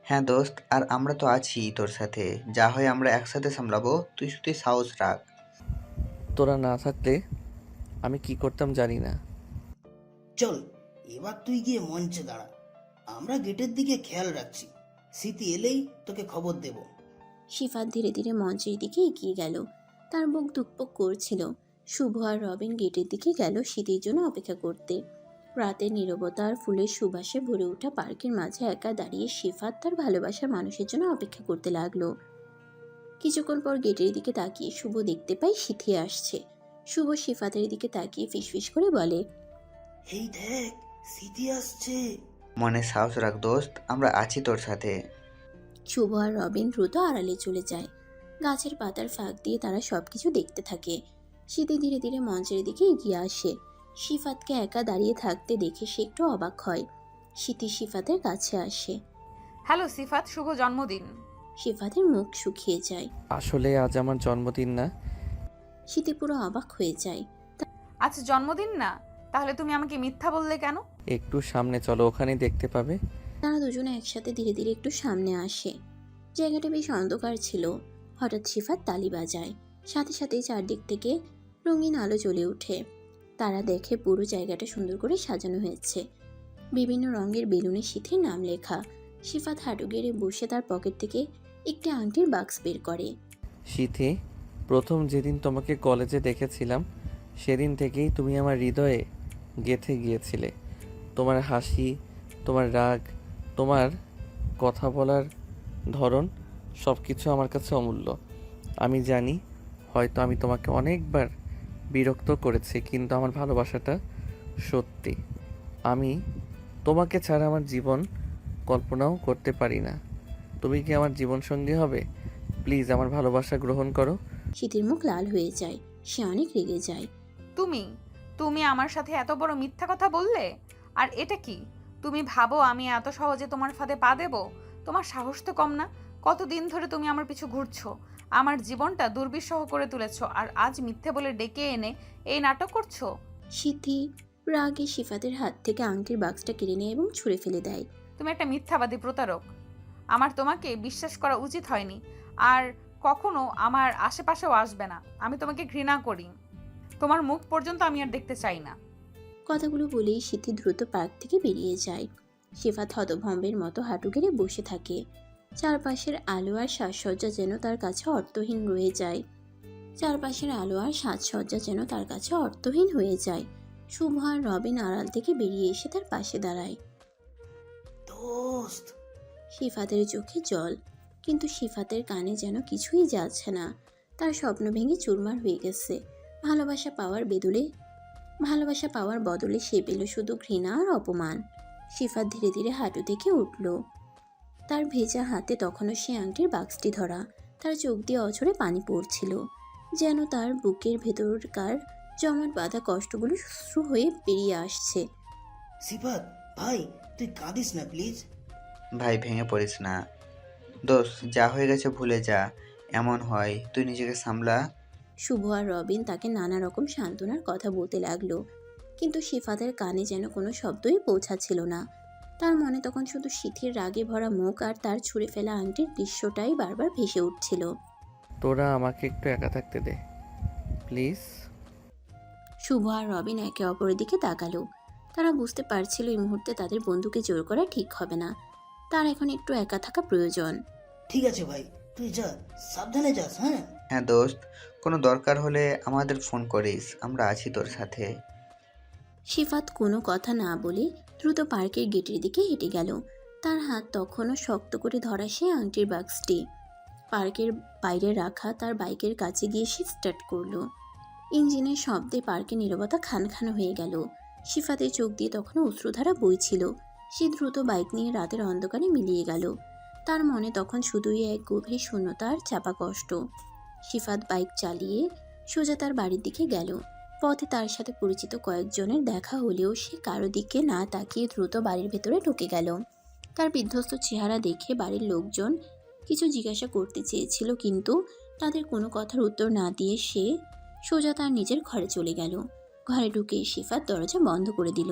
হ্যাঁ দোস্ত, আর আমরা তো আছি তোর সাথে, যা হয় আমরা একসাথে সামলাবো, তুই শুধু সাহস রাখ। তোরা না থাকলে আমি কি করতাম জানি না। চল, এবার তুই গিয়ে মঞ্চে দাঁড়া, আমরা গেটের দিকে খেয়াল রাখছি, স্মৃতি এলেই তোকে খবর দেব। শিফাত ধীরে ধীরে মঞ্চের দিকে এগিয়ে গেল। তার বুক ধুকপুক করছিল। শুভ আর রবিন গেটের দিকে গেল শীতের জন্য অপেক্ষা করতে। রাতের নীরবতা আর ফুলের সুবাসে ভরে ওঠা পার্কের মাঝে একা দাঁড়িয়ে শিফাত তার ভালোবাসার মানুষের জন্য অপেক্ষা করতে লাগলো। কিছুক্ষণ পর গেটের দিকে তাকিয়ে শুভ দেখতে পাই সিথি আসছে। শুভ শিফাতের দিকে তাকিয়ে ফিসফিস করে বলে, এই দেখ, স্মৃতি আসছে। মনে সাহস রাখ দোস্ত, আমরা আছি তোর সাথে। শুভ আর রবিন দ্রুত আড়ালে চলে যায়। গাছের পাতার ফাঁক দিয়ে তারা সবকিছু দেখতে থাকে। শীতে ধীরে ধীরে মঞ্চের দিকে এগিয়ে আসে। শিফাতকে একা দাঁড়িয়ে থাকতে দেখে সে একটু অবাক হয়। শীতি শিফাতের কাছে আসে। হ্যালো সিফাত, শুভ জন্মদিন। শিফাতের মুখ শুকিয়ে যায়। আসলে আজ আমার জন্মদিন না। শীতে পুরো অবাক হয়ে যায়। আজ জন্মদিন না? তাহলে তুমি আমাকে মিথ্যা বললে কেন? একটু সামনে চলো, ওখানেই দেখতে পাবে। তারা দুজনে একসাথে ধীরে ধীরে একটু সামনে আসে। জায়গাটা বেশ অন্ধকার ছিল। হঠাৎ শিফাত তালি বাজায়। সাথে সাথে চারদিক থেকে রঙিন আলো জ্বলে ওঠে। তারা দেখে পুরো জায়গাটা সুন্দর করে সাজানো হয়েছে। বিভিন্ন রঙের বেলুনে শীতের নাম লেখা। শিফাত হাঁটু গেড়ে বসে তার পকেট থেকে একটি আংটির বাক্স বের করে। শীতে, প্রথম যেদিন তোমাকে কলেজে দেখেছিলাম সেদিন থেকেই তুমি আমার হৃদয়ে গেঁথে গিয়েছিলে। তোমার হাসি, তোমার রাগ, তোমার কথা বলার ধরন, সব কিছু আমার কাছে অমূল্য। আমি জানি হয়তো আমি তোমাকে অনেকবার বিরক্ত করেছি, কিন্তু আমার ভালোবাসাটা সত্যি। আমি তোমাকে ছাড়া আমার জীবন কল্পনাও করতে পারি না। তুমি কি আমার জীবনসঙ্গী হবে? প্লিজ আমার ভালোবাসা গ্রহণ করো। শীতের মুখ লাল হয়ে যায়। সে অনেক রেগে যায়। তুমি তুমি আমার সাথে এত বড় মিথ্যা কথা বললে? আর এটা কি? তুমি ভাবো আমি এত সহজে তোমার ফাঁদে পা দেব? তোমার সাহস তো কম না। কতদিন ধরে তুমি আমার পিছু ঘুরছো, আমার জীবনটা দুর্বিষহ করে তুলেছো, আর আজ মিথ্যে বলে ডেকে এনে এই নাটক করছো। সিথি রাগে শিফাতের হাত থেকে আংটির বাক্সটা কেড়ে নেয় এবং ছুঁড়ে ফেলে দেয়। তুমি একটা মিথ্যাবাদী প্রতারক। আমার তোমাকে বিশ্বাস করা উচিত হয়নি, আর কখনো আমার আশেপাশেও আসবে না। আমি তোমাকে ঘৃণা করি। তোমার মুখ পর্যন্ত আমি আর দেখতে চাই না। কথাগুলো বলেই সিথি দ্রুত পার্ক থেকে বেরিয়ে যায়। শিফাত হতভম্বের মতো হাঁটু গেড়ে বসে থাকে। চারপাশের আলো আর সাজসজ্জা যেন তার কাছে অর্থহীন রয়ে যায়। চারপাশের আলো আর সাজসজ্জা যেন তার কাছে অর্থহীন হয়ে যায়। শুভ আর রবিন আড়াল থেকে বেরিয়ে এসে তার পাশে দাঁড়ায়। দোস্ত, শিফাতের চোখে জল, কিন্তু শিফাতের কানে যেন কিছুই যাচ্ছে না। তার স্বপ্ন ভেঙে চুরমার হয়ে গেছে। ভালোবাসা পাওয়ার বদলে সে পেল শুধু ঘৃণা আর অপমান। শিফাত ধীরে ধীরে হাঁটু থেকে উঠল। তার ভেজা হাতে তখনও সে আংটির বাক্সটি ধরা। তার চোখ দিয়ে অঝরে পানি পড়ছিল, যেন তার বুকের ভেতরকার জমাট বাঁধা কষ্টগুলো শুরু হয়ে বেরিয়ে আসছে। সিফাত ভাই, তুই কাঁদিস না প্লিজ। ভাই ভেঙে পড়িস না দোস্ত, যা হয়ে গেছে ভুলে যা। এমন হয়, তুই নিজেকে সামলা। শুভ আর রবিন তাকে নানা রকম সান্ত্বনার কথা বলতে লাগলো, কিন্তু শিফাতের কানে যেন কোনো শব্দই পৌঁছাচ্ছিল না। তার মনে তখন শুধু সিথির রাগে ভরা মুখ আর তার ছুঁড়ে ফেলা আংটির দৃশ্যটাই বারবার ভেসে উঠছিল। তোরা আমাকে একটু একা থাকতে দে প্লিজ। শুভ আর রবিন একে অপরের দিকে তাকালো। তারা বুঝতে পারছিল এই মুহূর্তে তাদের বন্ধুকে জোর করা ঠিক হবে না। তার এখন একটু একা থাকা প্রয়োজন। ঠিক আছে ভাই, তুই যা, সাবধানে যাস। হ্যাঁ হ্যাঁ দোস্ত, কোনো দরকার হলে আমাদের ফোন করিস, আমরা আছি তোর সাথে। শিফাত কোনো কথা না বলে দ্রুত পার্কের গেটের দিকে হেঁটে গেল। তার হাত তখনও শক্ত করে ধরা সে আংটির বাক্সটি। পার্কের বাইরে রাখা তার বাইকের কাছে গিয়ে সে স্টার্ট করলো। ইঞ্জিনের শব্দে পার্কের নীরবতা খানখান হয়ে গেল। শিফাতের চোখ দিয়ে তখনও অশ্রুধারা বইছিল। সে দ্রুত বাইক নিয়ে রাতের অন্ধকারে মিলিয়ে গেল। তার মনে তখন শুধুই এক গভীর শূন্যতা আর চাপা কষ্ট। শিফাত বাইক চালিয়ে সোজা তার বাড়ির দিকে গেল। পথে তার সাথে পরিচিত কয়েকজনের দেখা হলেও সে কারো দিকে না তাকিয়ে দ্রুত বাড়ির ভেতরে ঢুকে গেল। তার বিধ্বস্ত চেহারা দেখে বাড়ির লোকজন কিছু জিজ্ঞাসা করতে চেয়েছিল, কিন্তু তাদের কোনো কথার উত্তর না দিয়ে সে সোজা তার নিজের ঘরে চলে গেল। ঘরে ঢুকে শিফাত দরজা বন্ধ করে দিল।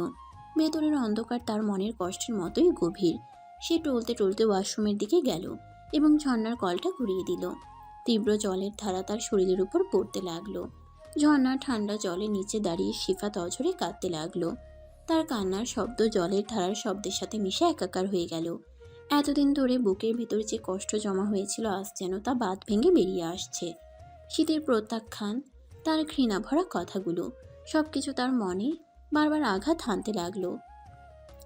ভেতরের অন্ধকার তার মনের কষ্টের মতোই গভীর। সে টলতে টলতে ওয়াশরুমের দিকে গেল এবং ঝর্ণার কলটা ঘুরিয়ে দিল। তীব্র জলের ধারা তার শরীরের উপর পড়তে লাগলো। ঝর্ণার ঠান্ডা জলের নিচে দাঁড়িয়ে শিফাত অঝরে কাঁদতে লাগলো। তার কান্নার শব্দ জলের ধারার শব্দের সাথে মিশে একাকার হয়ে গেল। এতদিন ধরে বুকের ভিতর যে কষ্ট জমা হয়েছিল আজ যেন তা বাঁধ ভেঙে বেরিয়ে আসছে। শীতের প্রত্যাখ্যান, তার ঘৃণা ভরা কথাগুলো, সবকিছু তার মনে বারবার আঘাত হানতে লাগলো।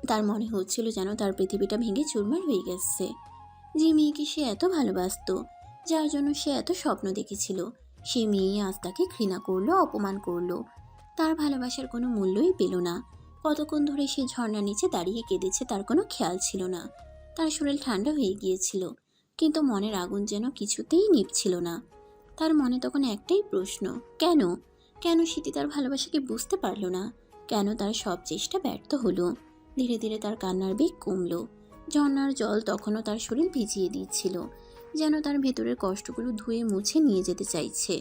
তার মনে হচ্ছিল যেন তার পৃথিবীটা ভেঙে চুরমার হয়ে গেছে। যে মেয়েকে সে এত ভালোবাসতো, যার জন্য সে এত স্বপ্ন দেখেছিল, সেই মেয়ে আজ তাকে ঘৃণা করলো, অপমান করলো। তার ভালোবাসার কোনো মূল্যই পেল না। কতক্ষণ ধরে সে ঝর্ণার নিচে দাঁড়িয়ে কেঁদেছে তার কোনো খেয়াল ছিল না। তার শরীর ঠান্ডা হয়ে গিয়েছিল, কিন্তু মনের আগুন যেন কিছুতেই নিভছিল না। তার মনে তখন একটাই প্রশ্ন, কেন কেন স্মৃতি তার ভালোবাসাকে বুঝতে পারল না? কেন তার সব চেষ্টা ব্যর্থ হলো? ধীরে ধীরে তার কান্নার বেগ কমল। ঝর্ণার জল তখনও তার শরীর ভিজিয়ে দিচ্ছিল, যেন তার ভেতরের কষ্টগুলো ধুয়ে মুছে নিয়ে যেতে চাইছে।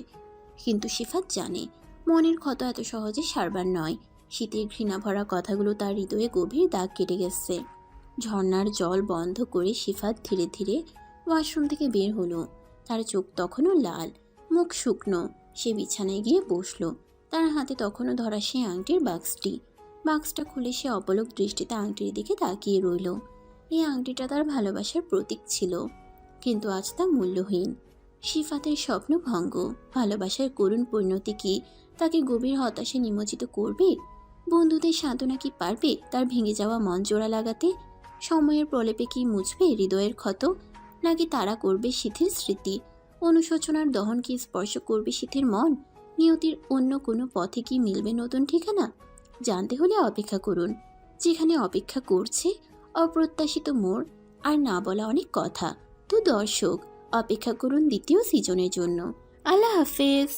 কিন্তু সিফাত জানে মনের ক্ষত এত সহজে সারবার নয়। শীতের ঘৃণা ভরা কথাগুলো তার হৃদয়ে গভীর দাগ কেটে গেছে। ঝর্ণার জল বন্ধ করে সিফাত ধীরে ধীরে ওয়াশরুম থেকে বের হলো। তার চোখ তখনও লাল, মুখ শুকনো। সে বিছানায় গিয়ে বসলো। তার হাতে তখনও ধরা সেই আংটির বাক্সটা খুলে সে অপলক দৃষ্টিতে আংটির দিকে তাকিয়ে রইল। এই আংটিটা তার ভালোবাসার প্রতীক ছিল, কিন্তু আজ তা মূল্যহীন। সিফাতের স্বপ্ন ভঙ্গ, ভালোবাসার করুণ পরিণতি কি তাকে গভীর হতাশে নিমজ্জিত করবে? বন্ধুদের সান্ত্বনা কি পারবে তার ভেঙে যাওয়া মন জোড়া লাগাতে? সময়ের প্রলেপে কি মুছবে হৃদয়ের ক্ষত, নাকি তারা করবে শিথিল স্মৃতি? অনুশোচনার দহন কি স্পর্শ করবে শিথির মন? নিয়তির অন্য কোনো পথে কি মিলবে নতুন ঠিকানা? জানতে হলে অপেক্ষা করুন, যেখানে অপেক্ষা করছে অপ্রত্যাশিত মোড় আর না বলা অনেক কথা। তো দর্শক, অপেক্ষা করুন দ্বিতীয় সিজনের জন্য। আল্লাহ হাফেজ।